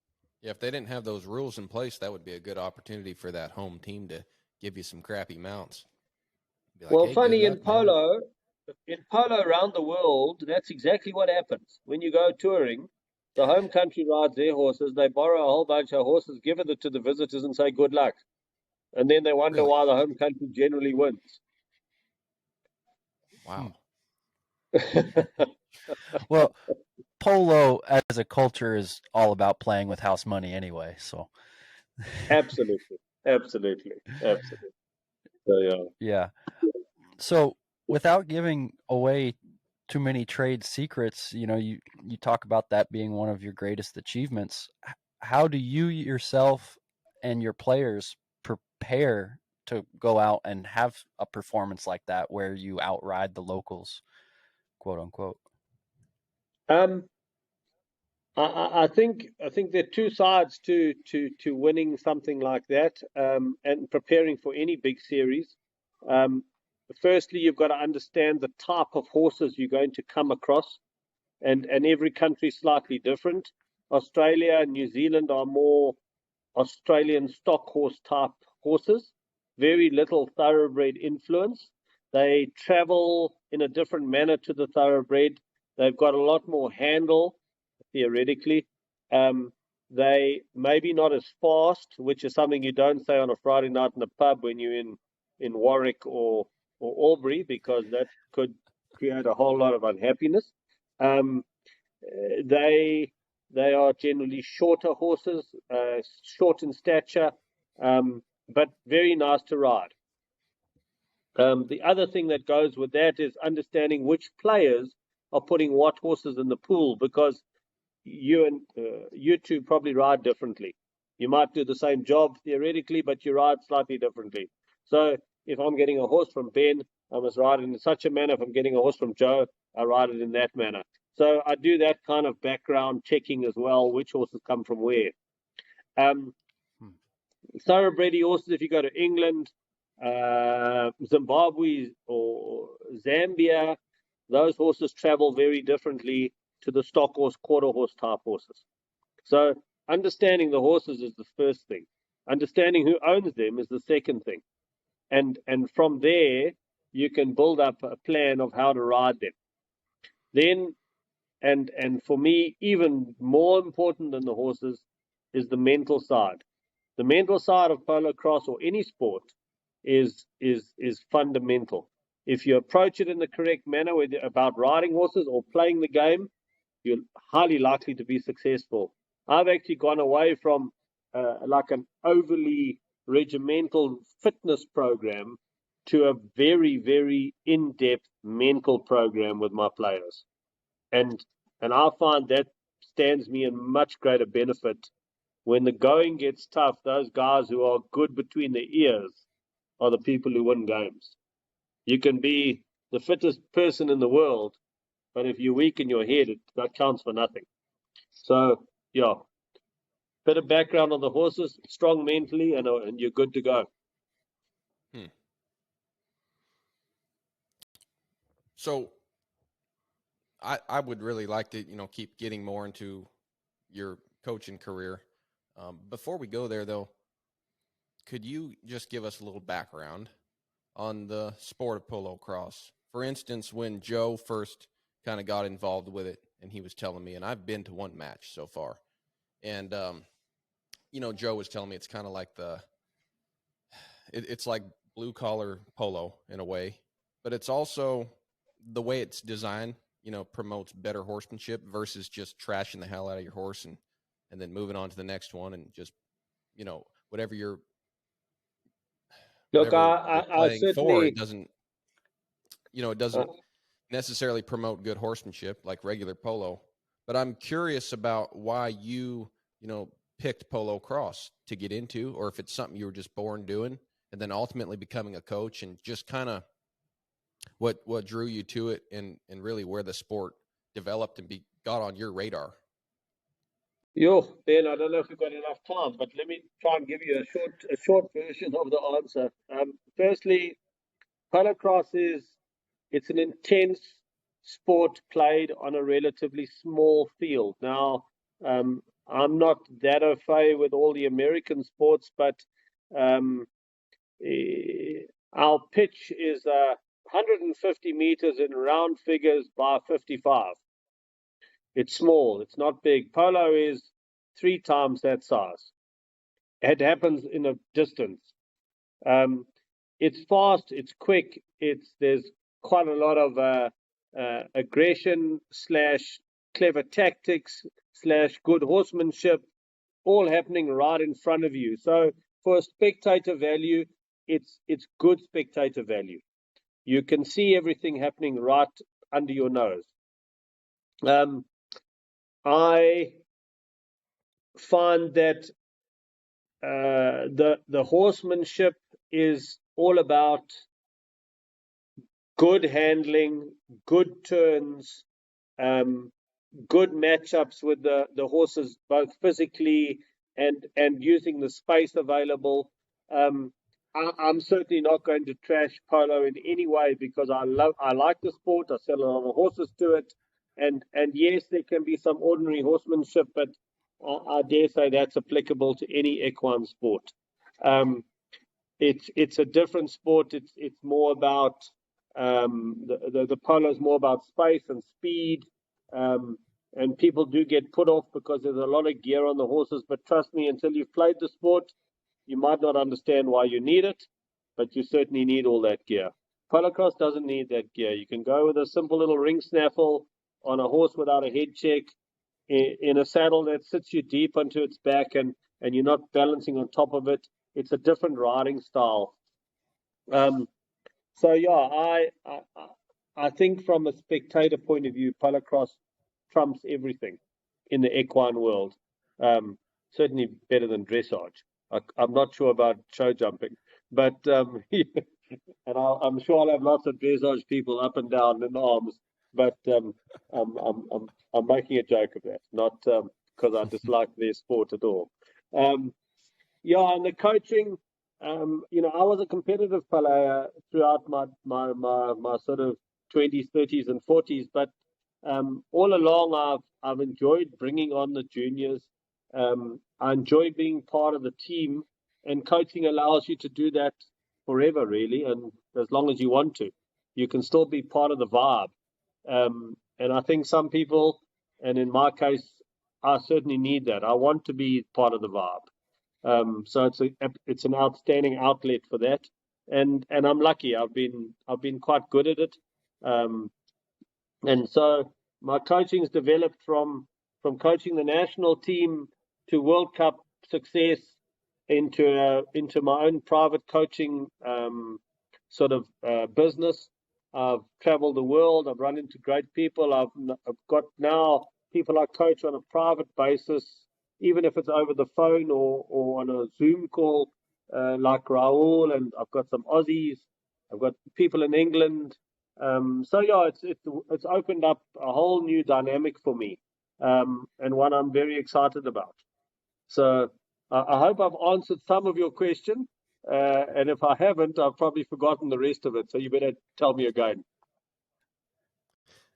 Yeah, if they didn't have those rules in place, that would be a good opportunity for that home team to give you some crappy mounts. Be like, Well, hey, good funny, luck, man. in polo around the world, that's exactly what happens. When you go touring, the home country rides their horses, they borrow a whole bunch of horses, give it to the visitors and say good luck. And then they wonder Really? why the home country generally wins. Wow. Well, polo as a culture is all about playing with house money anyway. So Absolutely. Absolutely. Absolutely. So, yeah. yeah. So without giving away too many trade secrets, you talk about that being one of your greatest achievements. How do you yourself and your players prepare to go out and have a performance like that where you outride the locals, quote unquote? Um, I think there are two sides to winning something like that, and preparing for any big series. Firstly, you've got to understand the type of horses you're going to come across, and every country is slightly different. Australia and New Zealand are more Australian stock horse type horses, very little thoroughbred influence. They travel in a different manner to the thoroughbred. They've got a lot more handle, theoretically. They maybe not as fast, which is something you don't say on a Friday night in a pub when you're in Warwick or Albury, because that could create a whole lot of unhappiness. Um, they are generally shorter horses, short in stature, but very nice to ride. The other thing that goes with that is understanding which players are putting what horses in the pool, because you two probably ride differently. You might do the same job theoretically, but you ride slightly differently. So if I'm getting a horse from Ben, I must ride it in such a manner. If I'm getting a horse from Joe, I ride it in that manner. So I do that kind of background checking as well, which horses come from where. Thoroughbred horses, if you go to England, Zimbabwe or Zambia, those horses travel very differently to the stock horse, quarter horse type horses. So understanding the horses is the first thing. Understanding who owns them is the second thing. And from there, you can build up a plan of how to ride them. Then, and for me, even more important than the horses is the mental side. The mental side of polocrosse or any sport is fundamental. If you approach it in the correct manner, whether about riding horses or playing the game, you're highly likely to be successful. I've actually gone away from like an overly regimental fitness program to a very, very in-depth mental program with my players. And I find that stands me in much greater benefit. When the going gets tough, those guys who are good between the ears are the people who win games. You can be the fittest person in the world, but if you're weak in your head, that counts for nothing. So, yeah, bit of background on the horses, strong mentally, and you're good to go. So I would really like to, keep getting more into your coaching career. Before we go there, though, could you just give us a little background on the sport of polocrosse? For instance, when Joe first kind of got involved with it, and he was telling me, and I've been to one match so far, and Joe was telling me it's kind of like it's like blue collar polo in a way, but it's also the way it's designed. Promotes better horsemanship versus just trashing the hell out of your horse and then moving on to the next one and just whatever you're Look, playing for, certainly. it doesn't necessarily promote good horsemanship like regular polo. But I'm curious about why you picked polocrosse to get into, or if it's something you were just born doing, and then ultimately becoming a coach, and just kind of what drew you to it, and really where the sport developed and got on your radar. Yo, Ben, I don't know if we've got enough time, but let me try and give you a short version of the answer. Firstly, Polocrosse it's an intense sport played on a relatively small field. Now, I'm not that au fait with all the American sports, but um, our pitch is 150 meters in round figures by 55. It's small, it's not big. Polo is 3 times that size. It happens in a distance. It's fast, it's quick, there's quite a lot of aggression slash clever tactics slash good horsemanship, all happening right in front of you. So for a spectator value, it's good spectator value. You can see everything happening right under your nose. I find that the horsemanship is all about good handling, good turns, good matchups with the horses, both physically and using the space available. I'm certainly not going to trash polo in any way because I like the sport. I sell a lot of horses to it, and yes, there can be some ordinary horsemanship, but I dare say that's applicable to any equine sport. It's a different sport. It's more about the polo is more about space and speed, and people do get put off because there's a lot of gear on the horses. But trust me, until you've played the sport, you might not understand why you need it, but you certainly need all that gear. Polocrosse doesn't need that gear. You can go with a simple little ring snaffle on a horse without a head check in a saddle that sits you deep onto its back, and you're not balancing on top of it. It's a different riding style. So yeah, I think from a spectator point of view, polocrosse trumps everything in the equine world. Certainly better than dressage. I'm not sure about show jumping, but and I'm sure I'll have lots of dressage people up and down in arms. But I'm making a joke of that, not because I dislike their sport at all. Yeah, and the coaching, I was a competitive player throughout my sort of 20s, 30s, and 40s, but all along I've enjoyed bringing on the juniors. I enjoy being part of the team, and coaching allows you to do that forever, really, and as long as you want to, you can still be part of the vibe. And I think some people, and in my case, I certainly need that. I want to be part of the vibe. So it's an outstanding outlet for that, and I'm lucky. I've been quite good at it, and so my coaching's developed from coaching the national team to World Cup success into my own private coaching sort of business. I've traveled the world. I've run into great people. I've got now people I coach on a private basis, even if it's over the phone or on a Zoom call, like Raoul, and I've got some Aussies. I've got people in England. So yeah, it's opened up a whole new dynamic for me, and one I'm very excited about. So I hope I've answered some of your question, and if I haven't, I've probably forgotten the rest of it. So you better tell me again.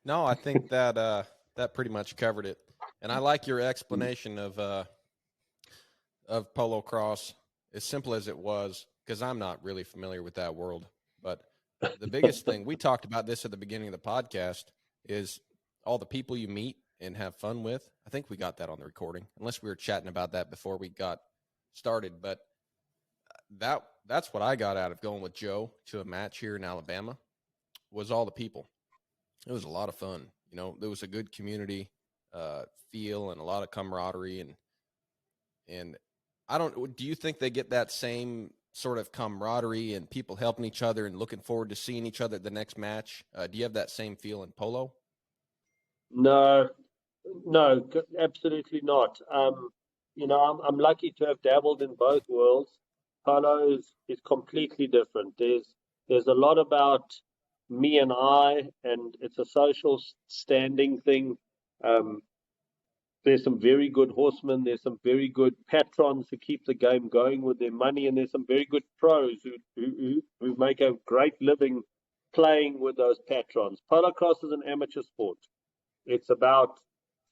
No, I think that pretty much covered it, and I like your explanation of polocrosse, as simple as it was, because I'm not really familiar with that world. But the biggest thing, we talked about this at the beginning of the podcast, is all the people you meet and have fun with. I think we got that on the recording, unless we were chatting about that before we got started. But that's what I got out of going with Joe to a match here in Alabama, was all the people. It was a lot of fun. There was a good community feel and a lot of camaraderie, and do you think they get that same sort of camaraderie and people helping each other and looking forward to seeing each other at the next match? Do you have that same feel in polo? No, absolutely not. I'm lucky to have dabbled in both worlds. Polo is completely different. There's a lot about me and I, and it's a social standing thing. there's some very good horsemen. There's some very good patrons who keep the game going with their money, and there's some very good pros who make a great living playing with those patrons. Polocrosse is an amateur sport. It's about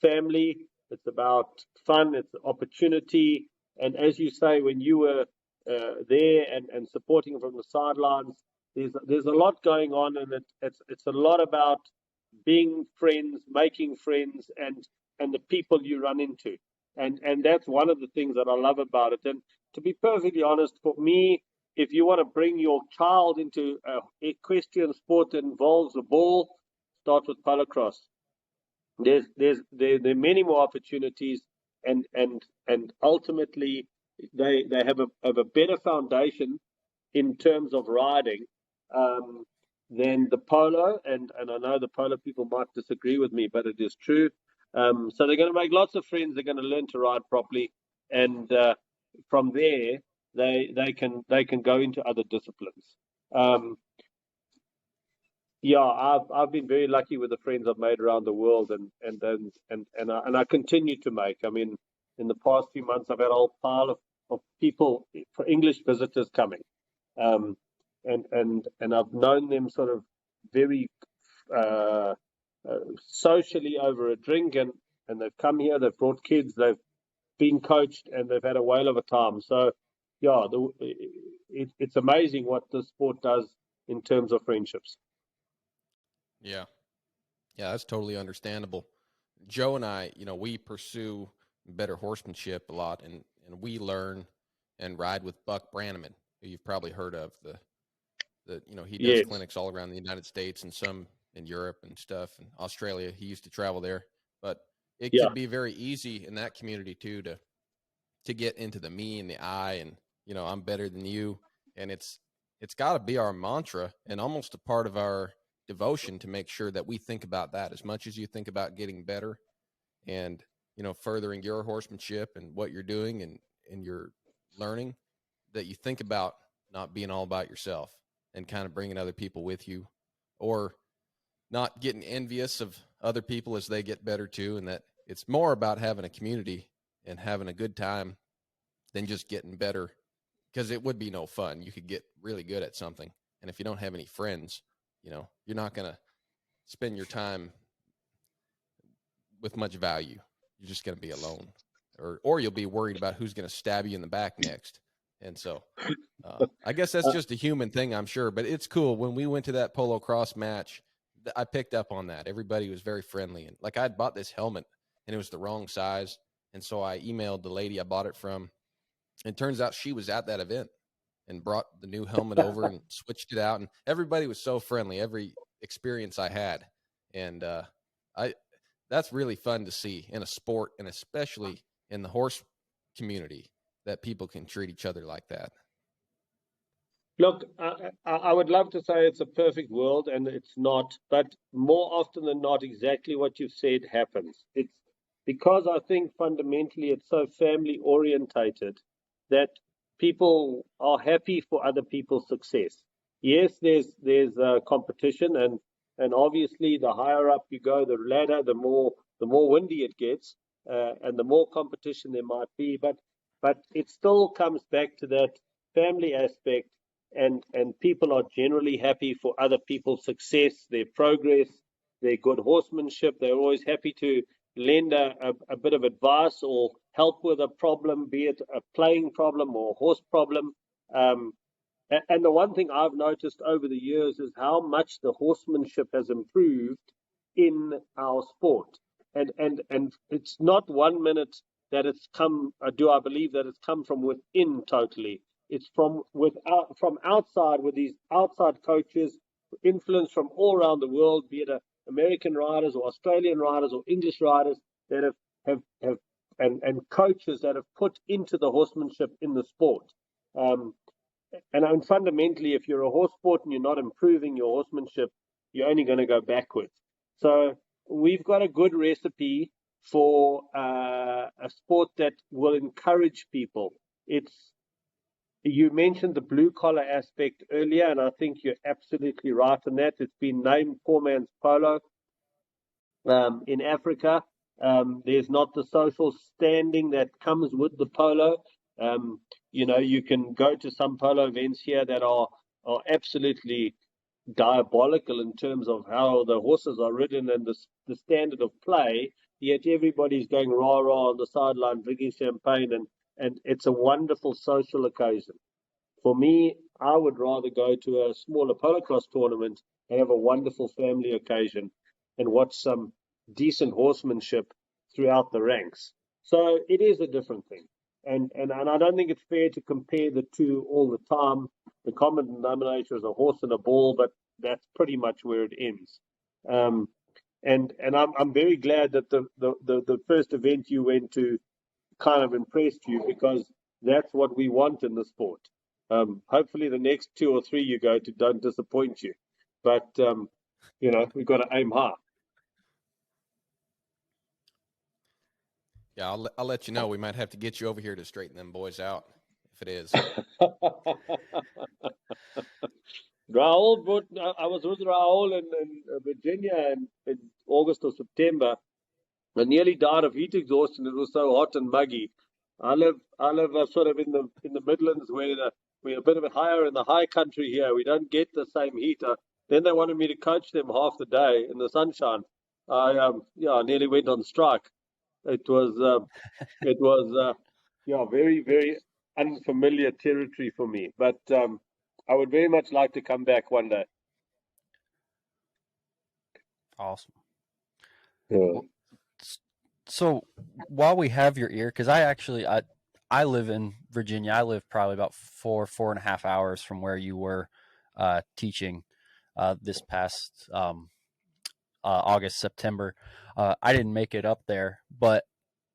family. It's about fun. It's opportunity. And as you say, when you were there and supporting from the sidelines, there's a lot going on, and it's a lot about being friends, making friends, and the people you run into. And that's one of the things that I love about it. And to be perfectly honest, for me, if you want to bring your child into a equestrian sport that involves the ball, start with polocrosse. There are many more opportunities, and ultimately they have a better foundation in terms of riding than the polo. And I know the polo people might disagree with me, but it is true. So they're going to make lots of friends. They're going to learn to ride properly, and from there they can go into other disciplines. Yeah, I've been very lucky with the friends I've made around the world, and I continue to make. I mean, in the past few months, I've had a whole pile of people for English visitors coming, and I've known them sort of very socially over a drink, and they've come here, they've brought kids, they've been coached, and they've had a whale of a time. So, yeah, it's amazing what this sport does in terms of friendships. Yeah, that's totally understandable. Joe and I, we pursue better horsemanship a lot, and we learn and ride with Buck Brannaman, who you've probably heard of. He does Yes. clinics all around the United States and some in Europe and stuff, and Australia. He used to travel there, but it Yeah. could be very easy in that community too to get into the me and the I, and I'm better than you, and it's got to be our mantra and almost a part of our devotion to make sure that we think about that as much as you think about getting better and furthering your horsemanship and what you're doing and your learning, that you think about not being all about yourself and kind of bringing other people with you, or not getting envious of other people as they get better too, and that it's more about having a community and having a good time than just getting better, because it would be no fun. You could get really good at something, and if you don't have any friends, you're not going to spend your time with much value. You're just going to be alone, or you'll be worried about who's going to stab you in the back next. And so I guess that's just a human thing, I'm sure, but it's cool. When we went to that polocrosse match, I picked up on that. Everybody was very friendly, and like, I'd bought this helmet and it was the wrong size. And so I emailed the lady I bought it from, and it turns out she was at that event and brought the new helmet over and switched it out. And everybody was so friendly, every experience I had. And that's really fun to see in a sport, and especially in the horse community, that people can treat each other like that. Look, I would love to say it's a perfect world, and it's not, but more often than not, exactly what you've said happens. It's because I think fundamentally it's so family orientated that people are happy for other people's success. Yes, there's competition, and obviously the higher up you go the ladder, the more windy it gets, and the more competition there might be. But it still comes back to that family aspect, and people are generally happy for other people's success, their progress, their good horsemanship. They're always happy to lend a bit of advice or help with a problem, be it a playing problem or a horse problem. And the one thing I've noticed over the years is how much the horsemanship has improved in our sport. And it's not 1 minute that it's come, do I believe that it's come from within totally. It's from outside, with these outside coaches, influence from all around the world, be it American riders or Australian riders or English riders that have and coaches that have put into the horsemanship in the sport. And fundamentally, if you're a horse sport and you're not improving your horsemanship, you're only going to go backwards. So we've got a good recipe for a sport that will encourage people. You mentioned the blue collar aspect earlier, and I think you're absolutely right on that. It's been named poor man's polo in Africa. There's not the social standing that comes with the polo. You can go to some polo events here that are absolutely diabolical in terms of how the horses are ridden and the standard of play. Yet everybody's going rah rah on the sideline, drinking champagne, and it's a wonderful social occasion. For me, I would rather go to a smaller polocrosse tournament and have a wonderful family occasion and watch some decent horsemanship throughout the ranks. So it is a different thing. And I don't think it's fair to compare the two all the time. The common denominator is a horse and a ball, but that's pretty much where it ends. Um, and I'm very glad that the first event you went to kind of impressed you, because that's what we want in the sport. Hopefully, the next two or three you go to don't disappoint you, but we've got to aim high. Yeah, I'll let you know. We might have to get you over here to straighten them boys out if it is. Raul I was with Raul in Virginia in August or September. I nearly died of heat exhaustion. It was so hot and muggy. I live sort of in the Midlands, where we're a bit of a higher in the high country here. We don't get the same heat. Then they wanted me to coach them half the day in the sunshine. I nearly went on strike. It was very, very unfamiliar territory for me. But I would very much like to come back one day. Awesome. Yeah. So while we have your ear, because I live in Virginia. I live probably about 4.5 hours from where you were teaching this past August, September. I didn't make it up there, but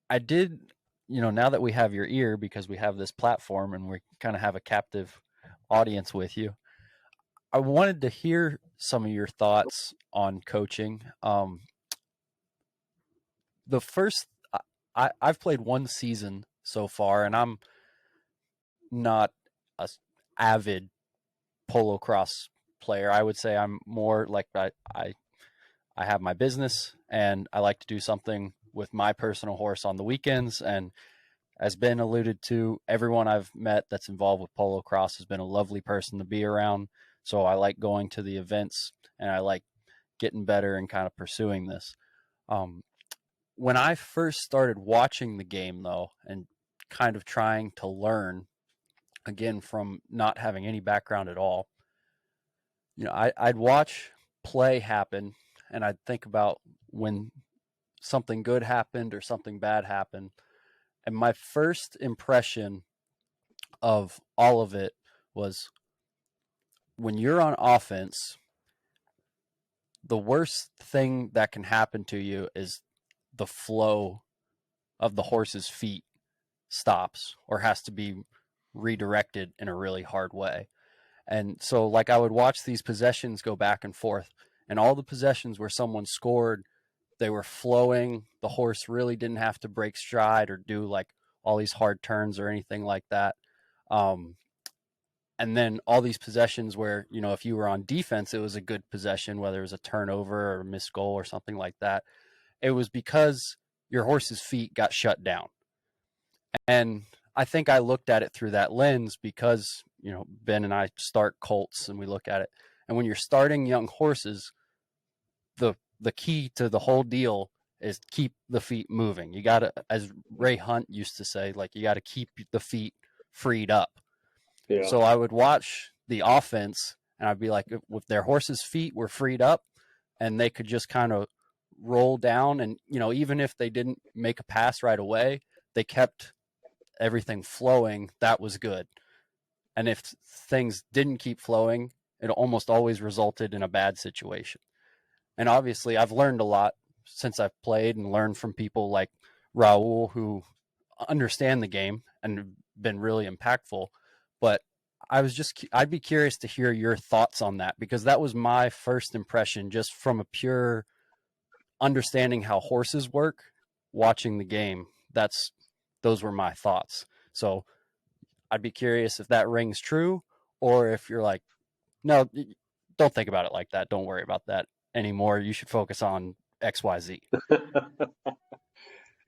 I did, now that we have your ear, because we have this platform and we kind of have a captive audience with you, I wanted to hear some of your thoughts on coaching. I've played one season so far, and I'm not a avid polocrosse player. I would say I'm more like I have my business and I like to do something with my personal horse on the weekends. And as Ben alluded to, everyone I've met that's involved with polocrosse has been a lovely person to be around. So I like going to the events and I like getting better and kind of pursuing this. When I first started watching the game, though, and kind of trying to learn, again, from not having any background at all, I'd watch play happen and I'd think about when something good happened or something bad happened. And my first impression of all of it was, when you're on offense, the worst thing that can happen to you is the flow of the horse's feet stops or has to be redirected in a really hard way. And so, like, I would watch these possessions go back and forth, and all the possessions where someone scored, they were flowing. The horse really didn't have to break stride or do like all these hard turns or anything like that. And then all these possessions where, if you were on defense, it was a good possession, whether it was a turnover or a missed goal or something like that. It was because your horse's feet got shut down. And I think I looked at it through that lens because, Ben and I start colts and we look at it. And when you're starting young horses, the key to the whole deal is keep the feet moving. You got to, as Ray Hunt used to say, like, you got to keep the feet freed up. Yeah. So I would watch the offense and I'd be like, if their horses' feet were freed up and they could just kind of roll down, and, even if they didn't make a pass right away, they kept everything flowing, that was good. And if things didn't keep flowing, it almost always resulted in a bad situation. And obviously I've learned a lot since I've played and learned from people like Raul, who understand the game and been really impactful. But I'd be curious to hear your thoughts on that, because that was my first impression, just from a pure understanding how horses work, watching the game. Those were my thoughts. So I'd be curious if that rings true, or if you're like, no, don't think about it like that. Don't worry about that anymore. You should focus on XYZ.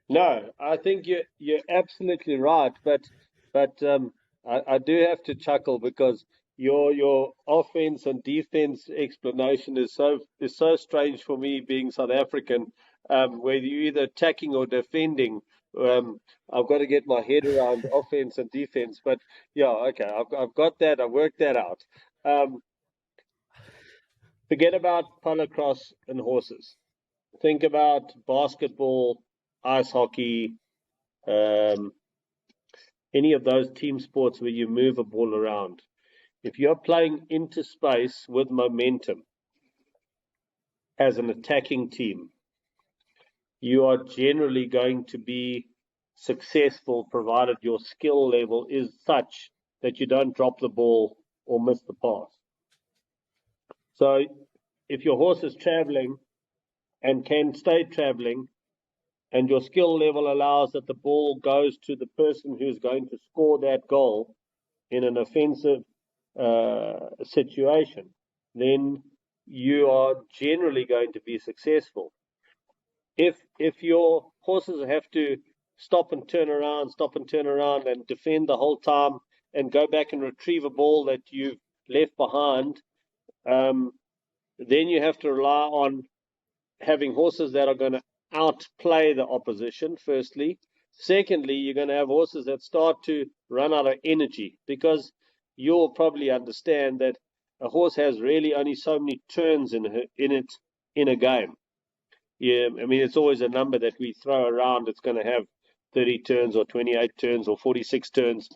No, I think you're absolutely right, but I do have to chuckle because your offense and defense explanation is so strange for me being South African, where you're either attacking or defending. I've got to get my head around offense and defense, but yeah, okay, I've got that. I worked that out. Forget about polocrosse and horses. Think about basketball, ice hockey, um, any of those team sports where you move a ball around. If you're playing into space with momentum as an attacking team, you are generally going to be successful provided your skill level is such that you don't drop the ball or miss the pass. So if your horse is traveling and can stay traveling, and your skill level allows that the ball goes to the person who's going to score that goal in an offensive situation, then you are generally going to be successful. If your horses have to stop and turn around and defend the whole time and go back and retrieve a ball that you've left behind, then you have to rely on having horses that are going to outplay the opposition, firstly. Secondly, you're going to have horses that start to run out of energy, because you'll probably understand that a horse has really only so many turns in a game. Yeah, I mean, it's always a number that we throw around. It's going to have 30 turns or 28 turns or 46 turns,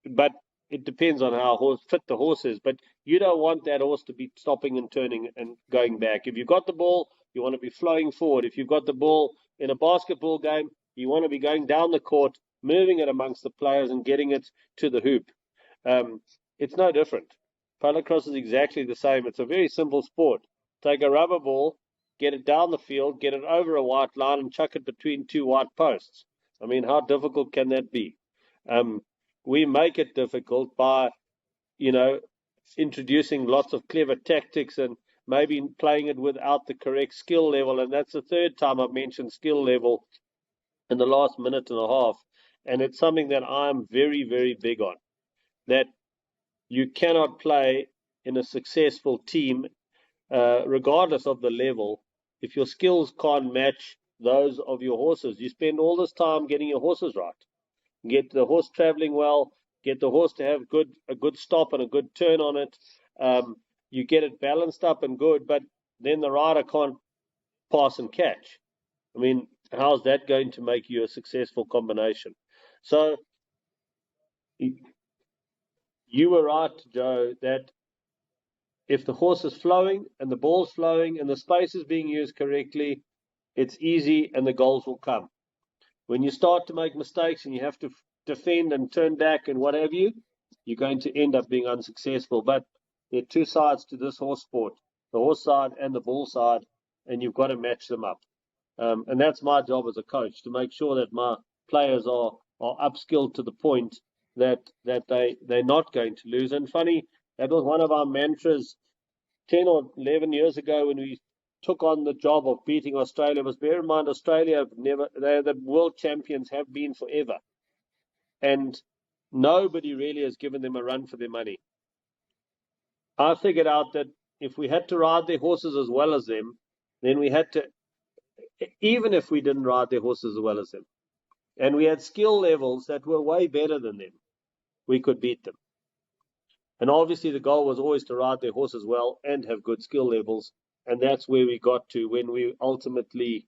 but it depends on how fit the horse is. But you don't want that horse to be stopping and turning and going back. If you've got the ball, you want to be flowing forward. If you've got the ball in a basketball game, you want to be going down the court, moving it amongst the players and getting it to the hoop. It's no different. Polocrosse is exactly the same. It's a very simple sport. Take a rubber ball, get it down the field, get it over a white line, and chuck it between two white posts. I mean, how difficult can that be? We make it difficult by, introducing lots of clever tactics and maybe playing it without the correct skill level. And that's the third time I've mentioned skill level in the last minute and a half. And it's something that I'm very, very big on, that you cannot play in a successful team, regardless of the level, if your skills can't match those of your horses. You spend all this time getting your horses right. Get the horse traveling well, get the horse to have a good stop and a good turn on it. You get it balanced up and good, but then the rider can't pass and catch. I mean, how's that going to make you a successful combination? So you were right, Joe, that if the horse is flowing and the ball's flowing and the space is being used correctly, it's easy and the goals will come. When you start to make mistakes and you have to defend and turn back and what have you, you're going to end up being unsuccessful. But there are two sides to this horse sport, the horse side and the bull side, and you've got to match them up. And that's my job as a coach, to make sure that my players are upskilled to the point that they're not going to lose. And funny, that was one of our mantras 10 or 11 years ago when we took on the job of beating Australia. Was, bear in mind, Australia they're the world champions, have been forever. And nobody really has given them a run for their money. I figured out that if we had to ride their horses as well as them, then we had to, even if we didn't ride their horses as well as them, and we had skill levels that were way better than them, we could beat them. And obviously the goal was always to ride their horses well and have good skill levels. And that's where we got to when we ultimately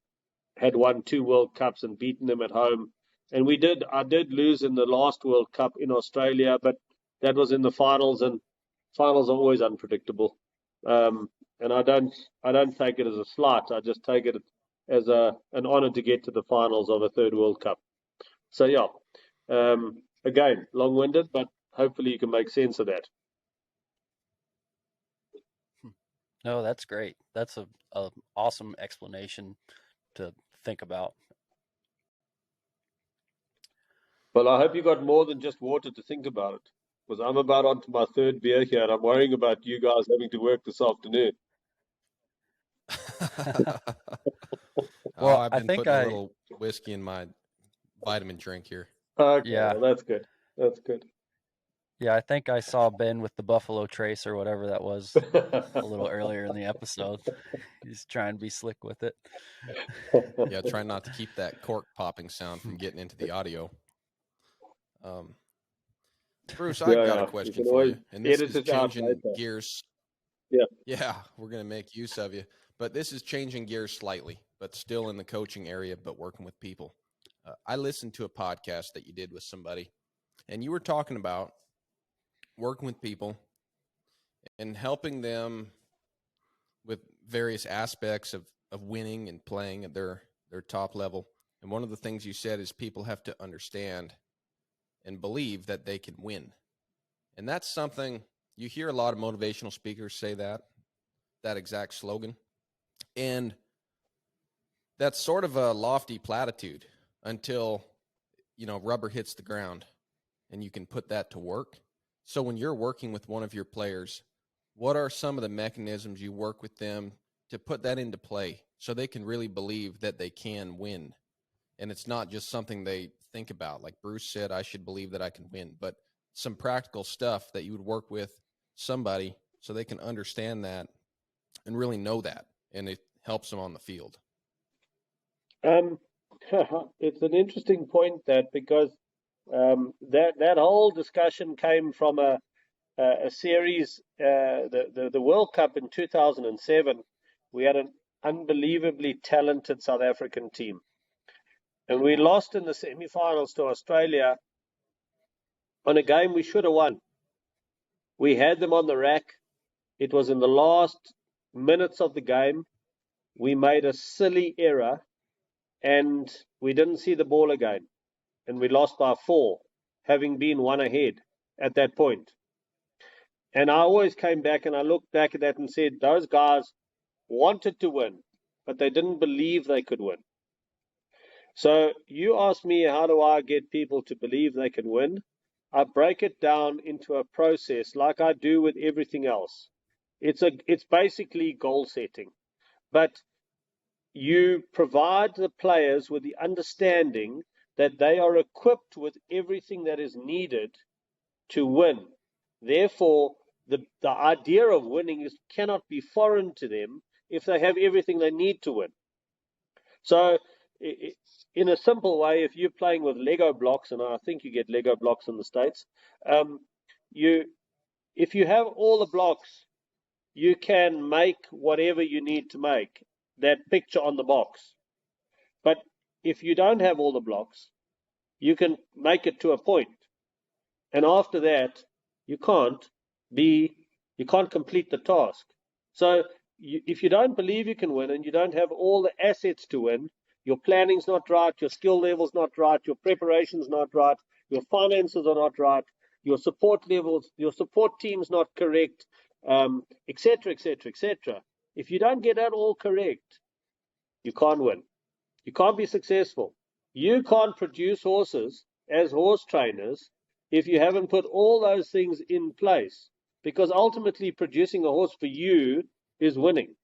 had won 2 World Cups and beaten them at home. And I did lose in the last World Cup in Australia, but that was in the finals, and finals are always unpredictable. And I don't take it as a slight. I just take it as an honor to get to the finals of a 3rd World Cup. So yeah, again, long-winded, but hopefully you can make sense of that. No, that's great. That's a awesome explanation to think about. Well, I hope you got more than just water to think about it, because I'm about onto my 3rd beer here, and I'm worrying about you guys having to work this afternoon. Well, I've I been think putting a little whiskey in my vitamin drink here. Okay, Yeah. well, that's good. That's good. Yeah, I think I saw Ben with the Buffalo Trace or whatever that was a little earlier in the episode. He's trying to be slick with it. Yeah, try not to keep that cork popping sound from getting into the audio. Bruce, I've got a You question can for always you, and this edit is it out changing later. gears. Yeah. Yeah, we're going to make use of you. But this is changing gears slightly, but still in the coaching area, but working with people. I listened to a podcast that you did with somebody, and you were talking about working with people and helping them with various aspects of winning and playing at their top level. And one of the things you said is people have to understand and believe that they can win. And that's something you hear a lot of motivational speakers say that exact slogan. And that's sort of a lofty platitude until, rubber hits the ground and you can put that to work. So when you're working with one of your players, what are some of the mechanisms you work with them to put that into play so they can really believe that they can win? And it's not just something they think about. Like Bruce said, I should believe that I can win, but some practical stuff that you would work with somebody so they can understand that and really know that, and it helps them on the field. It's an interesting point because that whole discussion came from a series, the World Cup in 2007. We had an unbelievably talented South African team, and we lost in the semi-finals to Australia on a game we should have won. We had them on the rack. It was in the last minutes of the game. We made a silly error, and we didn't see the ball again, and we lost by 4, having been 1 ahead at that point. And I always came back and I looked back at that and said, those guys wanted to win, but they didn't believe they could win. So you ask me, how do I get people to believe they can win? I break it down into a process like I do with everything else. It's basically goal setting, but you provide the players with the understanding that they are equipped with everything that is needed to win. Therefore, the idea of winning cannot be foreign to them if they have everything they need to win. So, in a simple way, if you're playing with Lego blocks, and I think you get Lego blocks in the States, if you have all the blocks, you can make whatever you need to make, that picture on the box. But if you don't have all the blocks, you can make it to a point. And after that, you can't complete the task. So if you don't believe you can win and you don't have all the assets to win, your planning's not right, your skill level's not right, your preparation's not right, your finances are not right, your support levels, your support team's not correct, etc., etc., etc. If you don't get that all correct, you can't win. You can't be successful. You can't produce horses as horse trainers if you haven't put all those things in place. Because ultimately, producing a horse for you is winning.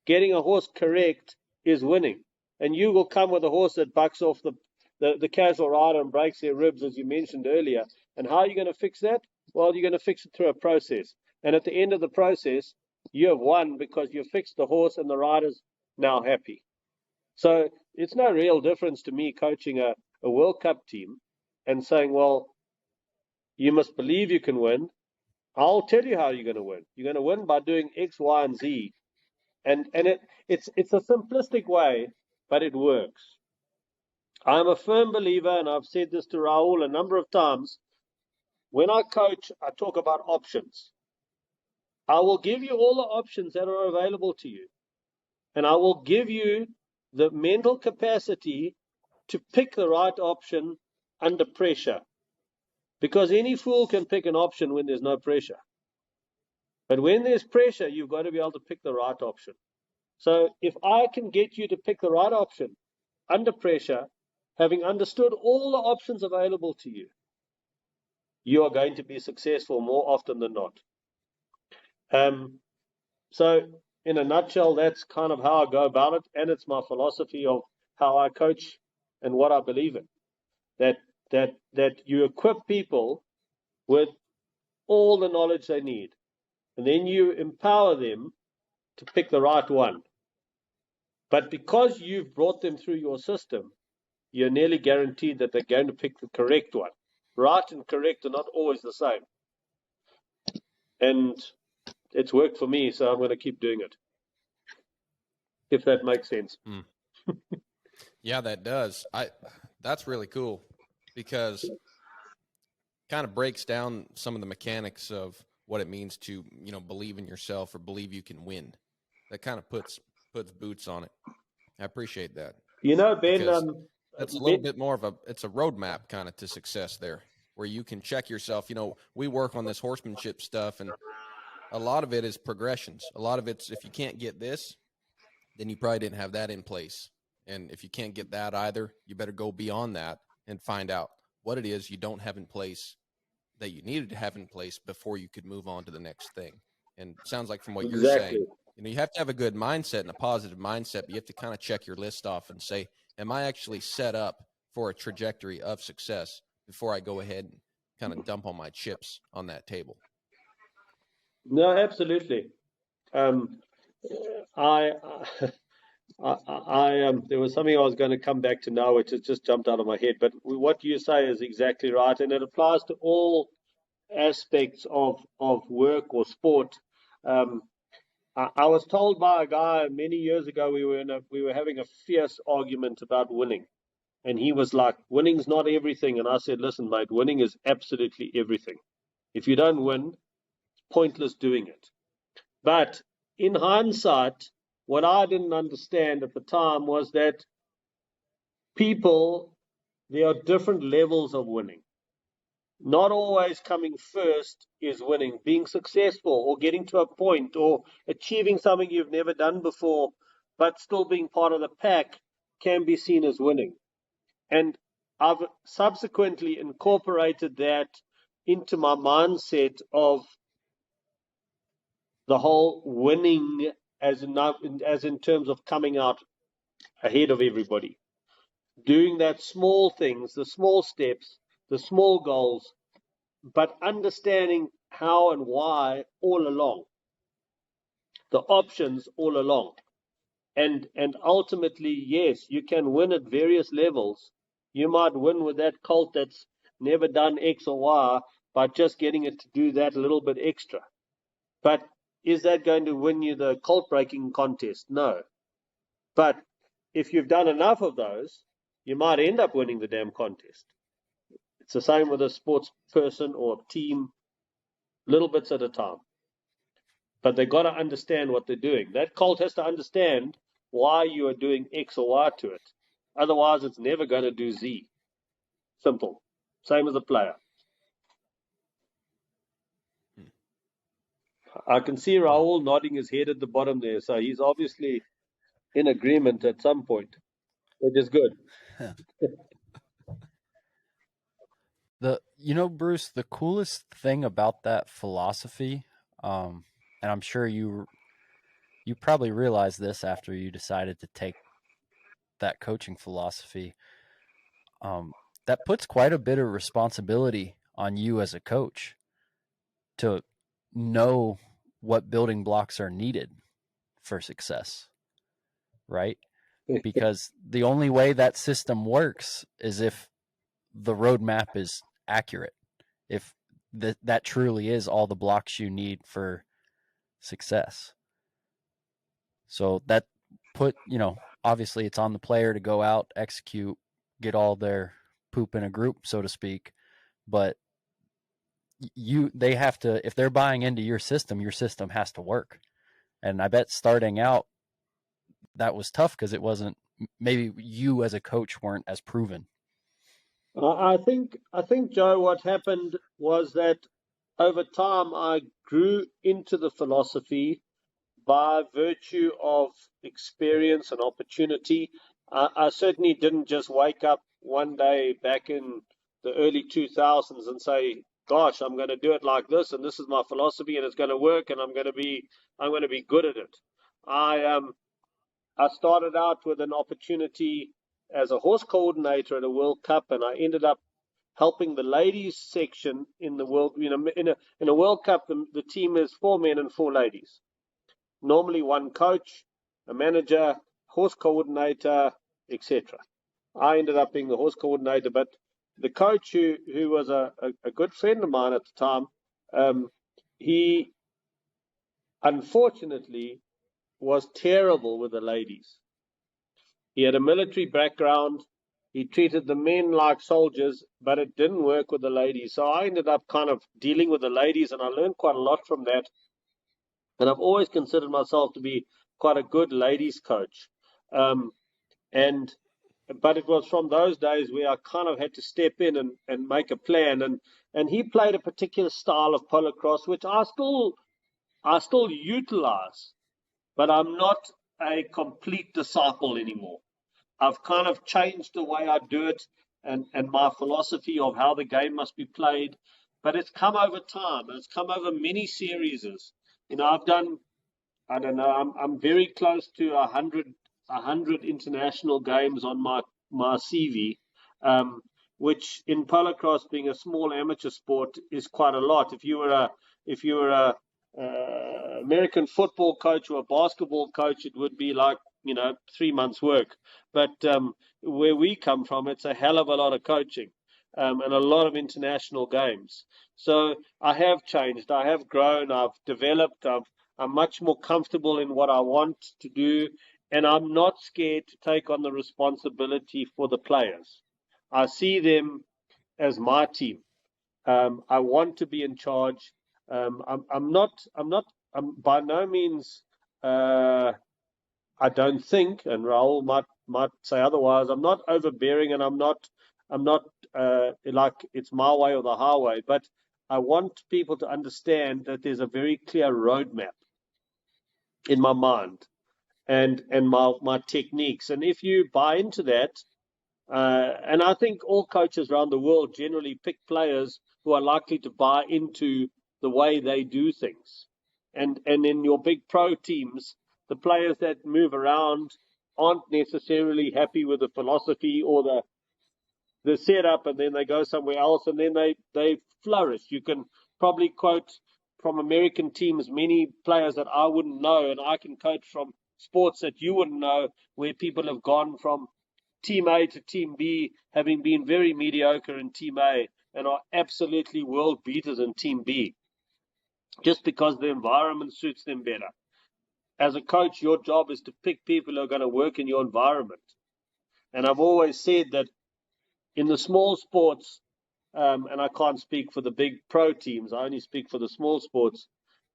Getting a horse correct is winning. And you will come with a horse that bucks off the casual rider and breaks their ribs, as you mentioned earlier. And how are you going to fix that? Well, you're going to fix it through a process. And at the end of the process, you have won because you fixed the horse and the rider's now happy. So it's no real difference to me coaching a World Cup team and saying, well, you must believe you can win. I'll tell you how you're going to win. You're going to win by doing X, Y, and Z. And it's a simplistic way, but it works. I'm a firm believer, and I've said this to Raul a number of times. When I coach, I talk about options. I will give you all the options that are available to you. And I will give you the mental capacity to pick the right option under pressure. Because any fool can pick an option when there's no pressure. But when there's pressure, you've got to be able to pick the right option. So if I can get you to pick the right option under pressure, having understood all the options available to you, you are going to be successful more often than not. So in a nutshell, that's kind of how I go about it, and it's my philosophy of how I coach and what I believe in. That you equip people with all the knowledge they need, and then you empower them to pick the right one. But because you've brought them through your system, you're nearly guaranteed that they're going to pick the correct one. Right and correct are not always the same. And it's worked for me, so I'm going to keep doing it. If that makes sense. Yeah, that does. That's really cool because kind of breaks down some of the mechanics of what it means to, believe in yourself or believe you can win. That kind of puts boots on it. I appreciate that. Ben, that's a little bit more of it's a roadmap kind of to success there, where you can check yourself. We work on this horsemanship stuff, and a lot of it is progressions. A lot of it's, if you can't get this, then you probably didn't have that in place. And if you can't get that either, you better go beyond that and find out what it is you don't have in place that you needed to have in place before you could move on to the next thing. And it sounds like from what you're saying, you have to have a good mindset and a positive mindset, but you have to kind of check your list off and say, am I actually set up for a trajectory of success before I go ahead and kind of dump all my chips on that table? No, absolutely. There was something I was going to come back to now, which has just jumped out of my head. But what you say is exactly right, and it applies to all aspects of work or sport. I was told by a guy many years ago, we were having a fierce argument about winning, and he was like, "Winning's not everything." And I said, "Listen, mate, winning is absolutely everything. If you don't win, it's pointless doing it." But in hindsight, what I didn't understand at the time was that there are different levels of winning. Not always coming first is winning. Being successful or getting to a point or achieving something you've never done before, but still being part of the pack can be seen as winning. And I've subsequently incorporated that into my mindset of the whole winning as in terms of coming out ahead of everybody. Doing that small things, the small steps, the small goals, but understanding how and why all along, the options all along. And ultimately, yes, you can win at various levels. You might win with that colt that's never done X or Y by just getting it to do that a little bit extra. But is that going to win you the colt breaking contest? No. But if you've done enough of those, you might end up winning the damn contest. It's the same with a sports person or a team, little bits at a time. But they've got to understand what they're doing. That colt has to understand why you are doing X or Y to it. Otherwise, it's never going to do Z. Simple. Same as a player. I can see Raul nodding his head at the bottom there, so he's obviously in agreement at some point, which is good. Bruce, the coolest thing about that philosophy, and I'm sure you probably realized this after you decided to take that coaching philosophy, that puts quite a bit of responsibility on you as a coach to know what building blocks are needed for success, right? Because the only way that system works is if the roadmap is accurate, if that truly is all the blocks you need for success. So that obviously it's on the player to go out, execute, get all their poop in a group, so to speak. But they have to, if they're buying into your system has to work. And I bet starting out that was tough because it wasn't, maybe you as a coach weren't as proven. I think, Joe, what happened was that over time I grew into the philosophy by virtue of experience and opportunity. I certainly didn't just wake up one day back in the early 2000s and say, gosh, I'm going to do it like this, and this is my philosophy, and it's going to work, and I'm going to be good at it. I started out with an opportunity as a horse coordinator at a World Cup, and I ended up helping the ladies section in the world. In a World Cup, the team is 4 men and 4 ladies. Normally, one coach, a manager, horse coordinator, etc. I ended up being the horse coordinator, but the coach, who was a good friend of mine at the time, he unfortunately was terrible with the ladies. He had a military background. He treated the men like soldiers, but it didn't work with the ladies. So I ended up kind of dealing with the ladies, and I learned quite a lot from that. And I've always considered myself to be quite a good ladies coach. And but it was from those days where I kind of had to step in and make a plan. And he played a particular style of polocrosse, which I still utilize, but I'm not a complete disciple anymore. I've kind of changed the way I do it and my philosophy of how the game must be played. But it's come over time. It's come over many series. I've done, I don't know, I'm very close to 100 international games on my CV, which in polocrosse, being a small amateur sport, is quite a lot. If you were a American football coach or a basketball coach, it would be like 3 months' work. But where we come from, it's a hell of a lot of coaching and a lot of international games. So I have changed. I have grown. I've developed. I'm much more comfortable in what I want to do, and I'm not scared to take on the responsibility for the players. I see them as my team. I want to be in charge. I'm by no means. I don't think, and Raul might say otherwise. I'm not overbearing, and I'm not like it's my way or the highway. But I want people to understand that there's a very clear roadmap in my mind and my techniques. And if you buy into that, and I think all coaches around the world generally pick players who are likely to buy into the way they do things. And in your big pro teams, the players that move around aren't necessarily happy with the philosophy or the setup, and then they go somewhere else, and then they flourish. You can probably quote from American teams many players that I wouldn't know, and I can quote from sports that you wouldn't know, where people have gone from Team A to Team B, having been very mediocre in Team A, and are absolutely world beaters in Team B, just because the environment suits them better. As a coach, your job is to pick people who are going to work in your environment. And I've always said that in the small sports, and I can't speak for the big pro teams, I only speak for the small sports,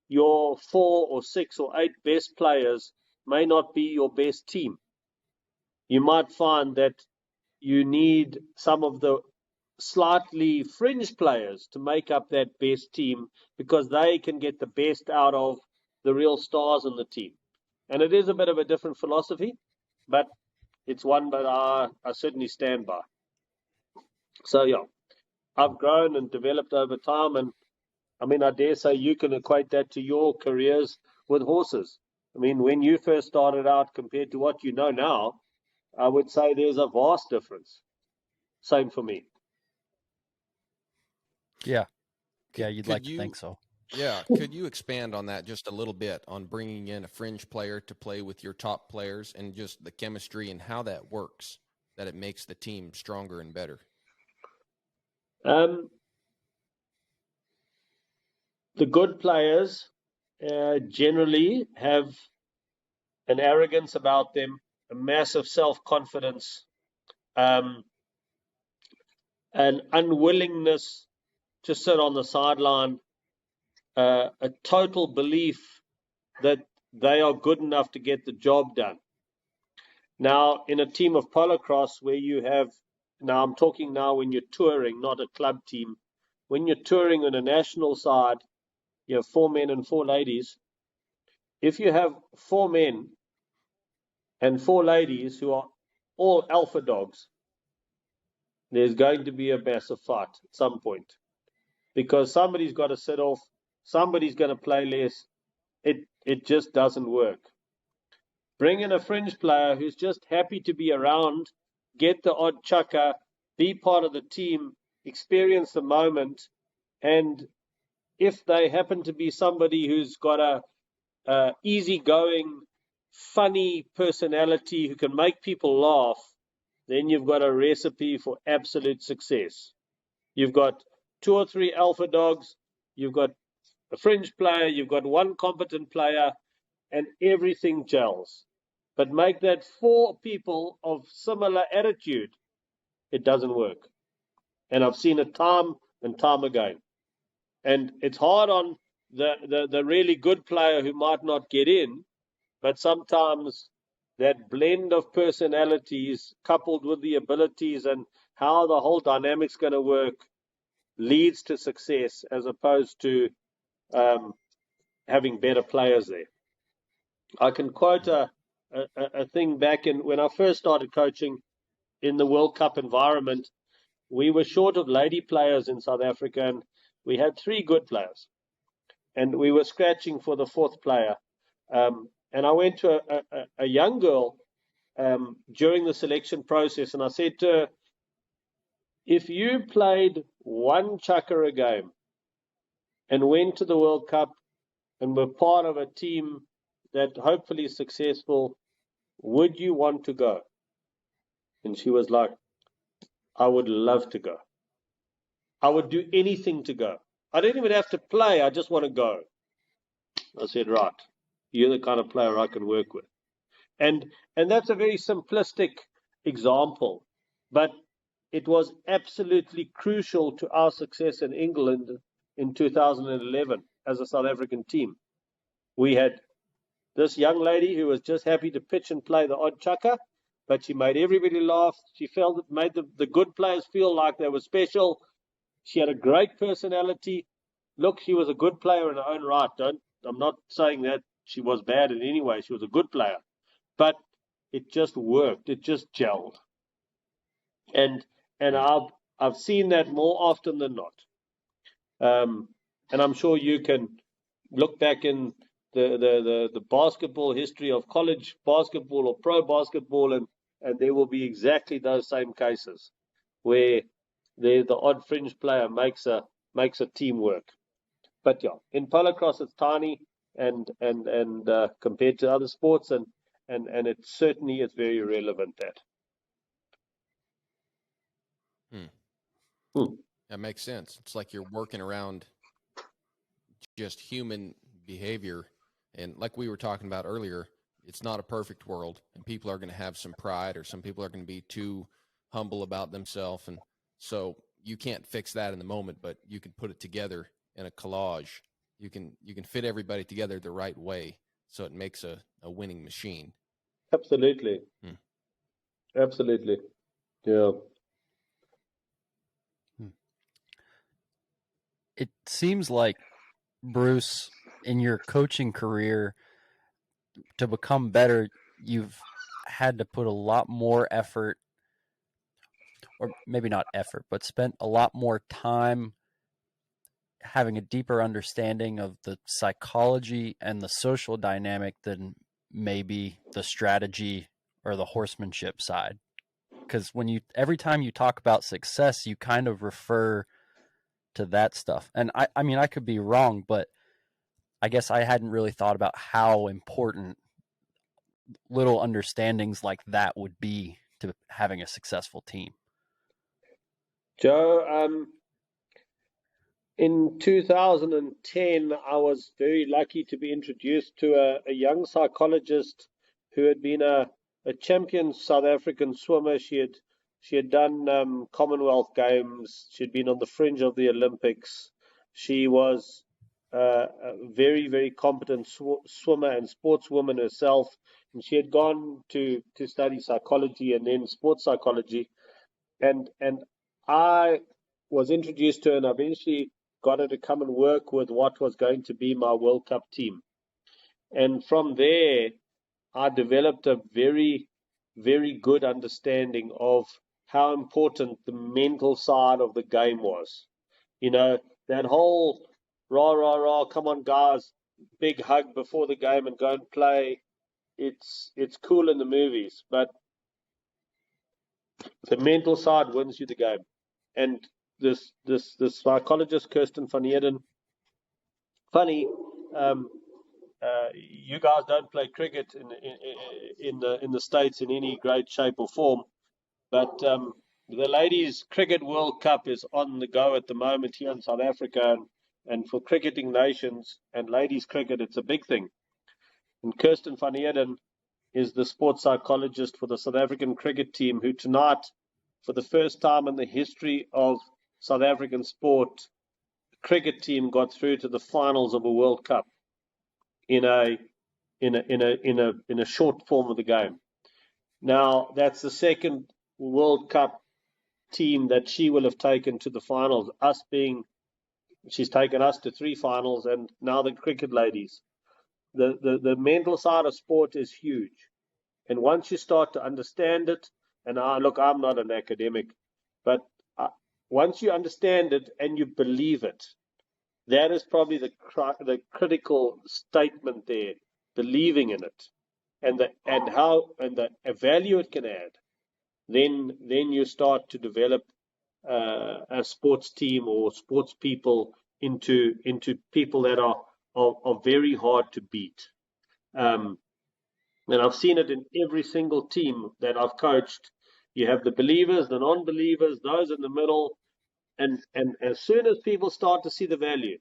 your 4 or 6 or 8 best players may not be your best team. You might find that you need some of the slightly fringe players to make up that best team, because they can get the best out of the real stars in the team. And it is a bit of a different philosophy, but it's one that I certainly stand by. So, yeah, I've grown and developed over time. And I mean, I dare say you can equate that to your careers with horses. I mean, when you first started out compared to what you know now, I would say there's a vast difference. Same for me. Yeah. You'd like to think so. Yeah. Could you expand on that just a little bit, on bringing in a fringe player to play with your top players, and just the chemistry and how that works, that it makes the team stronger and better? The good players generally have an arrogance about them, a massive self-confidence, an unwillingness to sit on the sideline, a total belief that they are good enough to get the job done. Now, in a team of polocrosse where you have, now I'm talking now when you're touring, not a club team, when you're touring on a national side, you have 4 men and 4 ladies. If you have 4 men and 4 ladies who are all alpha dogs, there's going to be a massive fight at some point, because somebody's got to sit off, somebody's going to play less. It just doesn't work. Bring in a fringe player who's just happy to be around, get the odd chucker, be part of the team, experience the moment, and if they happen to be somebody who's got a easygoing, funny personality who can make people laugh, then you've got a recipe for absolute success. You've got 2 or 3 alpha dogs, you've got a fringe player, you've got one competent player, and everything gels. But make that 4 people of similar attitude, it doesn't work. And I've seen it time and time again. And it's hard on the really good player who might not get in, but sometimes that blend of personalities coupled with the abilities and how the whole dynamic's going to work leads to success as opposed to having better players there. I can quote a thing back in when I first started coaching in the World Cup environment. We were short of lady players in South Africa, and we had 3 good players, and we were scratching for the 4th player. And I went to a young girl during the selection process, and I said to her, if you played 1 chukker a game and went to the World Cup and were part of a team that hopefully is successful, would you want to go? And she was like, I would love to go. I would do anything to go. I don't even have to play. I just want to go. I said, right, you're the kind of player I can work with. And that's a very simplistic example, but it was absolutely crucial to our success in England in 2011 as a South African team. We had this young lady who was just happy to pitch and play the odd chucker, but she made everybody laugh. She felt it made the good players feel like they were special. She had a great personality. Look, she was a good player in her own right. I'm not saying that she was bad in any way. She was a good player, but it just worked. It just gelled. And I've seen that more often than not. And I'm sure you can look back in the basketball history of college basketball or pro basketball, and there will be exactly those same cases where the odd fringe player makes a team work. But yeah, in polocrosse it's tiny and compared to other sports, and it certainly is very relevant that. That makes sense. It's like you're working around just human behavior. And like we were talking about earlier, it's not a perfect world, and people are going to have some pride, or some people are going to be too humble about themselves. And so you can't fix that in the moment, but you can put it together in a collage. You can fit everybody together the right way, so it makes a winning machine. Absolutely. Absolutely. Yeah. It seems like, Bruce, in your coaching career, to become better, you've had to put a lot more effort, or maybe not effort, but spent a lot more time having a deeper understanding of the psychology and the social dynamic than maybe the strategy or the horsemanship side. Because every time you talk about success, you kind of refer to that stuff. And I mean, I could be wrong, but I guess I hadn't really thought about how important little understandings like that would be to having a successful team. Joe, in 2010, I was very lucky to be introduced to a young psychologist who had been a champion South African swimmer. She had done Commonwealth Games. She'd been on the fringe of the Olympics. She was a very, very competent swimmer and sportswoman herself. And she had gone to study psychology and then sports psychology. And I was introduced to her, and I eventually got her to come and work with what was going to be my World Cup team. And from there, I developed a very, very good understanding of how important the mental side of the game was. You know, that whole rah, rah, rah, come on, guys, big hug before the game and go and play. it's cool in the movies, but the mental side wins you the game. And this psychologist Kirsten van Heerden, funny, you guys don't play cricket in the States in any great shape or form, but the ladies cricket World Cup is on the go at the moment here in South Africa, and for cricketing nations and ladies cricket, it's a big thing. And Kirsten van Heerden is the sports psychologist for the South African cricket team, who tonight, for the first time in the history of South African sport, the cricket team got through to the finals of a World Cup in a short form of the game. Now, that's the second World Cup team that she will have taken to the finals, she's taken us to 3 finals, and now the cricket ladies. The mental side of sport is huge. And once you start to understand it, and I'm not an academic, but once you understand it and you believe it, that is probably the critical statement there, believing in it, and the value it can add. Then you start to develop a sports team or sports people into people that are very hard to beat. And I've seen it in every single team that I've coached. You have the believers, the non-believers, those in the middle, and as soon as people start to see the value,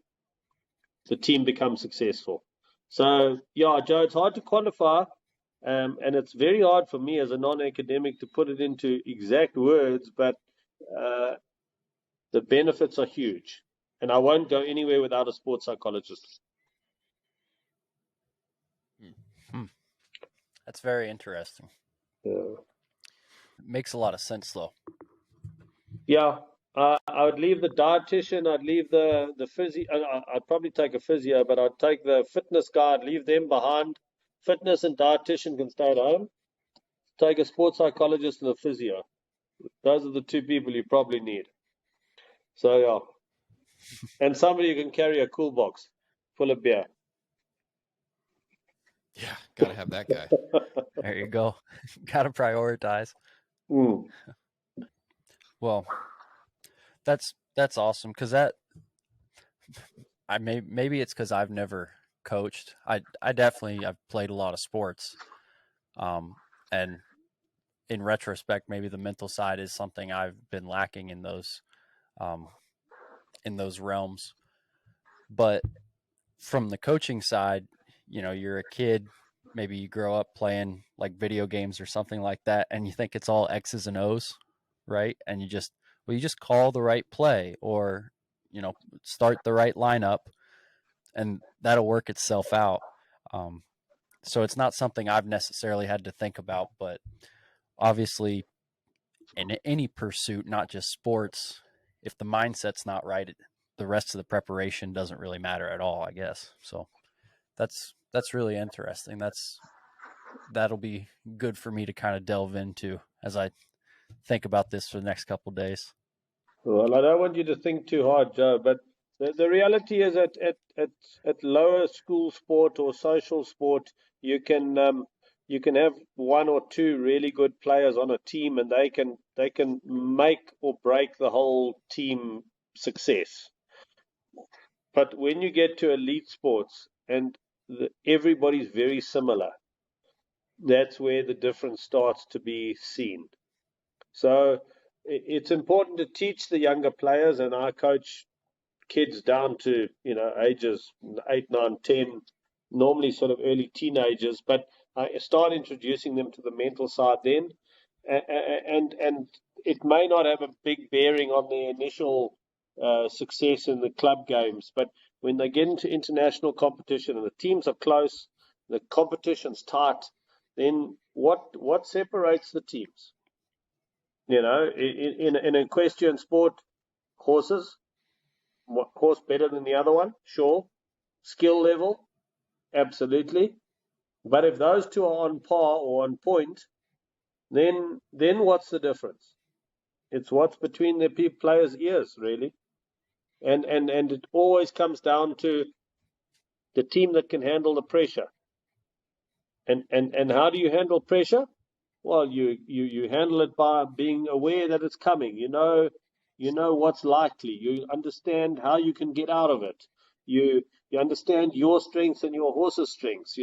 the team becomes successful. So, yeah, Joe, it's hard to quantify, and it's very hard for me as a non-academic to put it into exact words, but the benefits are huge. And I won't go anywhere without a sports psychologist. That's very interesting. Yeah. It makes a lot of sense, though. Yeah, I would leave the dietitian. I'd leave the physio. I'd probably take a physio, but I'd take the fitness guy. I'd leave them behind. Fitness and dietitian can stay at home. Take a sports psychologist and a physio. Those are the 2 people you probably need. So, yeah. And somebody who can carry a cool box full of beer. Yeah, gotta have that guy. There you go. Gotta prioritize. Well, that's awesome, because maybe it's because I've never coached. I've played a lot of sports, and in retrospect, maybe the mental side is something I've been lacking in those realms. But from the coaching side, you're a kid, maybe you grow up playing like video games or something like that, and you think it's all X's and O's, right? And you just call the right play, or start the right lineup, and that'll work itself out. So it's not something I've necessarily had to think about, but obviously in any pursuit, not just sports, if the mindset's not right, the rest of the preparation doesn't really matter at all, I guess. So that's really interesting. That'll be good for me to kind of delve into as I think about this for the next couple of days. Well, I don't want you to think too hard, Joe, but the reality is at lower school sport or social sport, you can have 1 or 2 really good players on a team, and they can make or break the whole team success. But when you get to elite sports and everybody's very similar, that's where the difference starts to be seen. So it's important to teach the younger players, and I coach kids down to ages 8, 9, 10, normally sort of early teenagers, but I start introducing them to the mental side then, and it may not have a big bearing on their initial success in the club games, but when they get into international competition and the teams are close, the competition's tight, then what separates the teams? In equestrian sport, horses. What horse better than the other one? Sure. Skill level? Absolutely. But if those 2 are on par or on point, then what's the difference? It's what's between the players' ears, really. And it always comes down to the team that can handle the pressure. And how do you handle pressure? Well, you handle it by being aware that it's coming. You know what's likely. You understand how you can get out of it. You understand your strengths and your horse's strengths.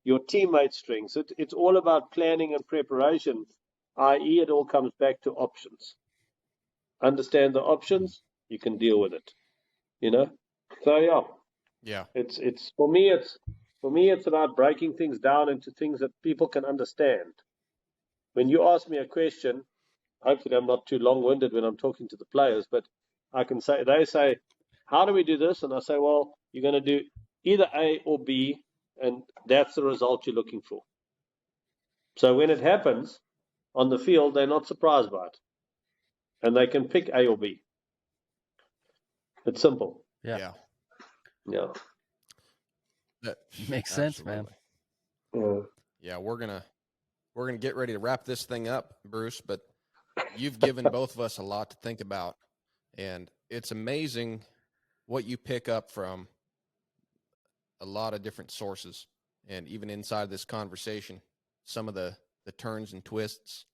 Your teammates' strengths. It's all about planning and preparation. I.e., it all comes back to options. Understand the options, you can deal with it. So Yeah. it's for me. It's about breaking things down into things that people can understand. When you ask me a question, hopefully I'm not too long-winded when I'm talking to the players, but they say, how do we do this? And I say, well, you're going to do either A or B, and that's the result you're looking for. So when it happens on the field, they're not surprised by it, and they can pick A or B. It's simple. Yeah. That Makes sense, man. Yeah, we're gonna get ready to wrap this thing up, Bruce, but you've given both of us a lot to think about, and it's amazing what you pick up from a lot of different sources, and even inside this conversation, some of the turns and twists,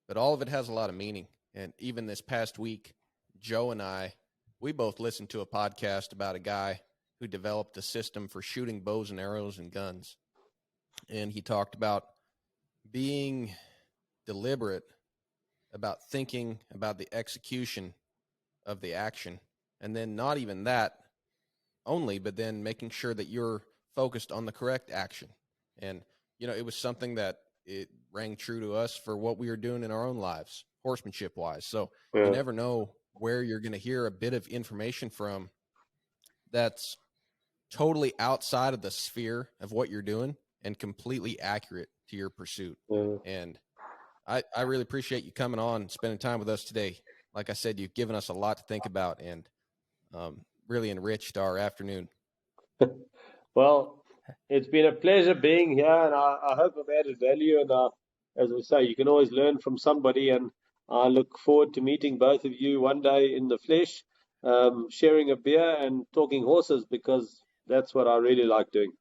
but all of it has a lot of meaning. And even this past week, Joe and we both listened to a podcast about a guy who developed a system for shooting bows and arrows and guns. And he talked about being deliberate about thinking about the execution of the action. And then not even that only, but then making sure that you're focused on the correct action. And, it was something that it rang true to us for what we were doing in our own lives, horsemanship wise. So you never know where you're going to hear a bit of information from that's totally outside of the sphere of what you're doing and completely accurate to your pursuit. And I really appreciate you coming on and spending time with us today. Like I said, you've given us a lot to think about and really enriched our afternoon. Well, it's been a pleasure being here, and I hope I've added value. And as we say, you can always learn from somebody, and I look forward to meeting both of you one day in the flesh, sharing a beer and talking horses, because that's what I really like doing.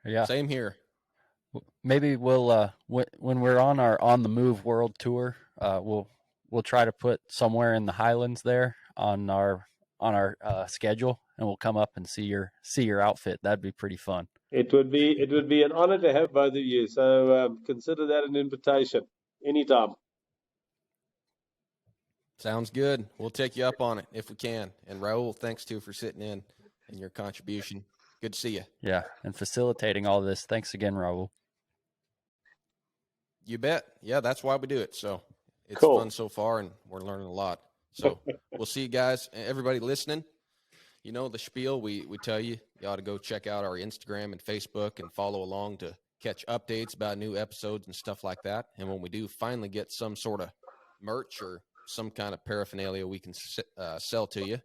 Yeah. Same here. Maybe we'll when we're on our On the Move World Tour, we'll try to put somewhere in the Highlands there on our schedule, and we'll come up and see your outfit. That'd be pretty fun. It would be an honor to have both of you. So consider that an invitation anytime. Sounds good. We'll take you up on it if we can. And Raul, thanks too for sitting in and your contribution. Good to see you. Yeah, and facilitating all this. Thanks again, Raul. You bet. Yeah, that's why we do it. So it's Cool. fun so far, and we're learning a lot. So we'll see you guys. Everybody listening, the spiel. We tell you ought to go check out our Instagram and Facebook and follow along to catch updates about new episodes and stuff like that. And when we do finally get some sort of merch or some kind of paraphernalia we can sell to you,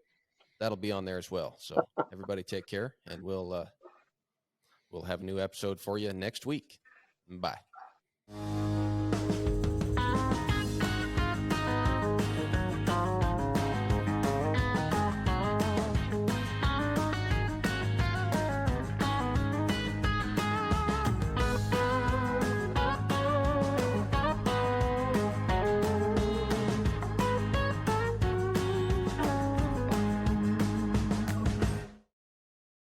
that'll be on there as well. So everybody take care, and we'll have a new episode for you next week. Bye.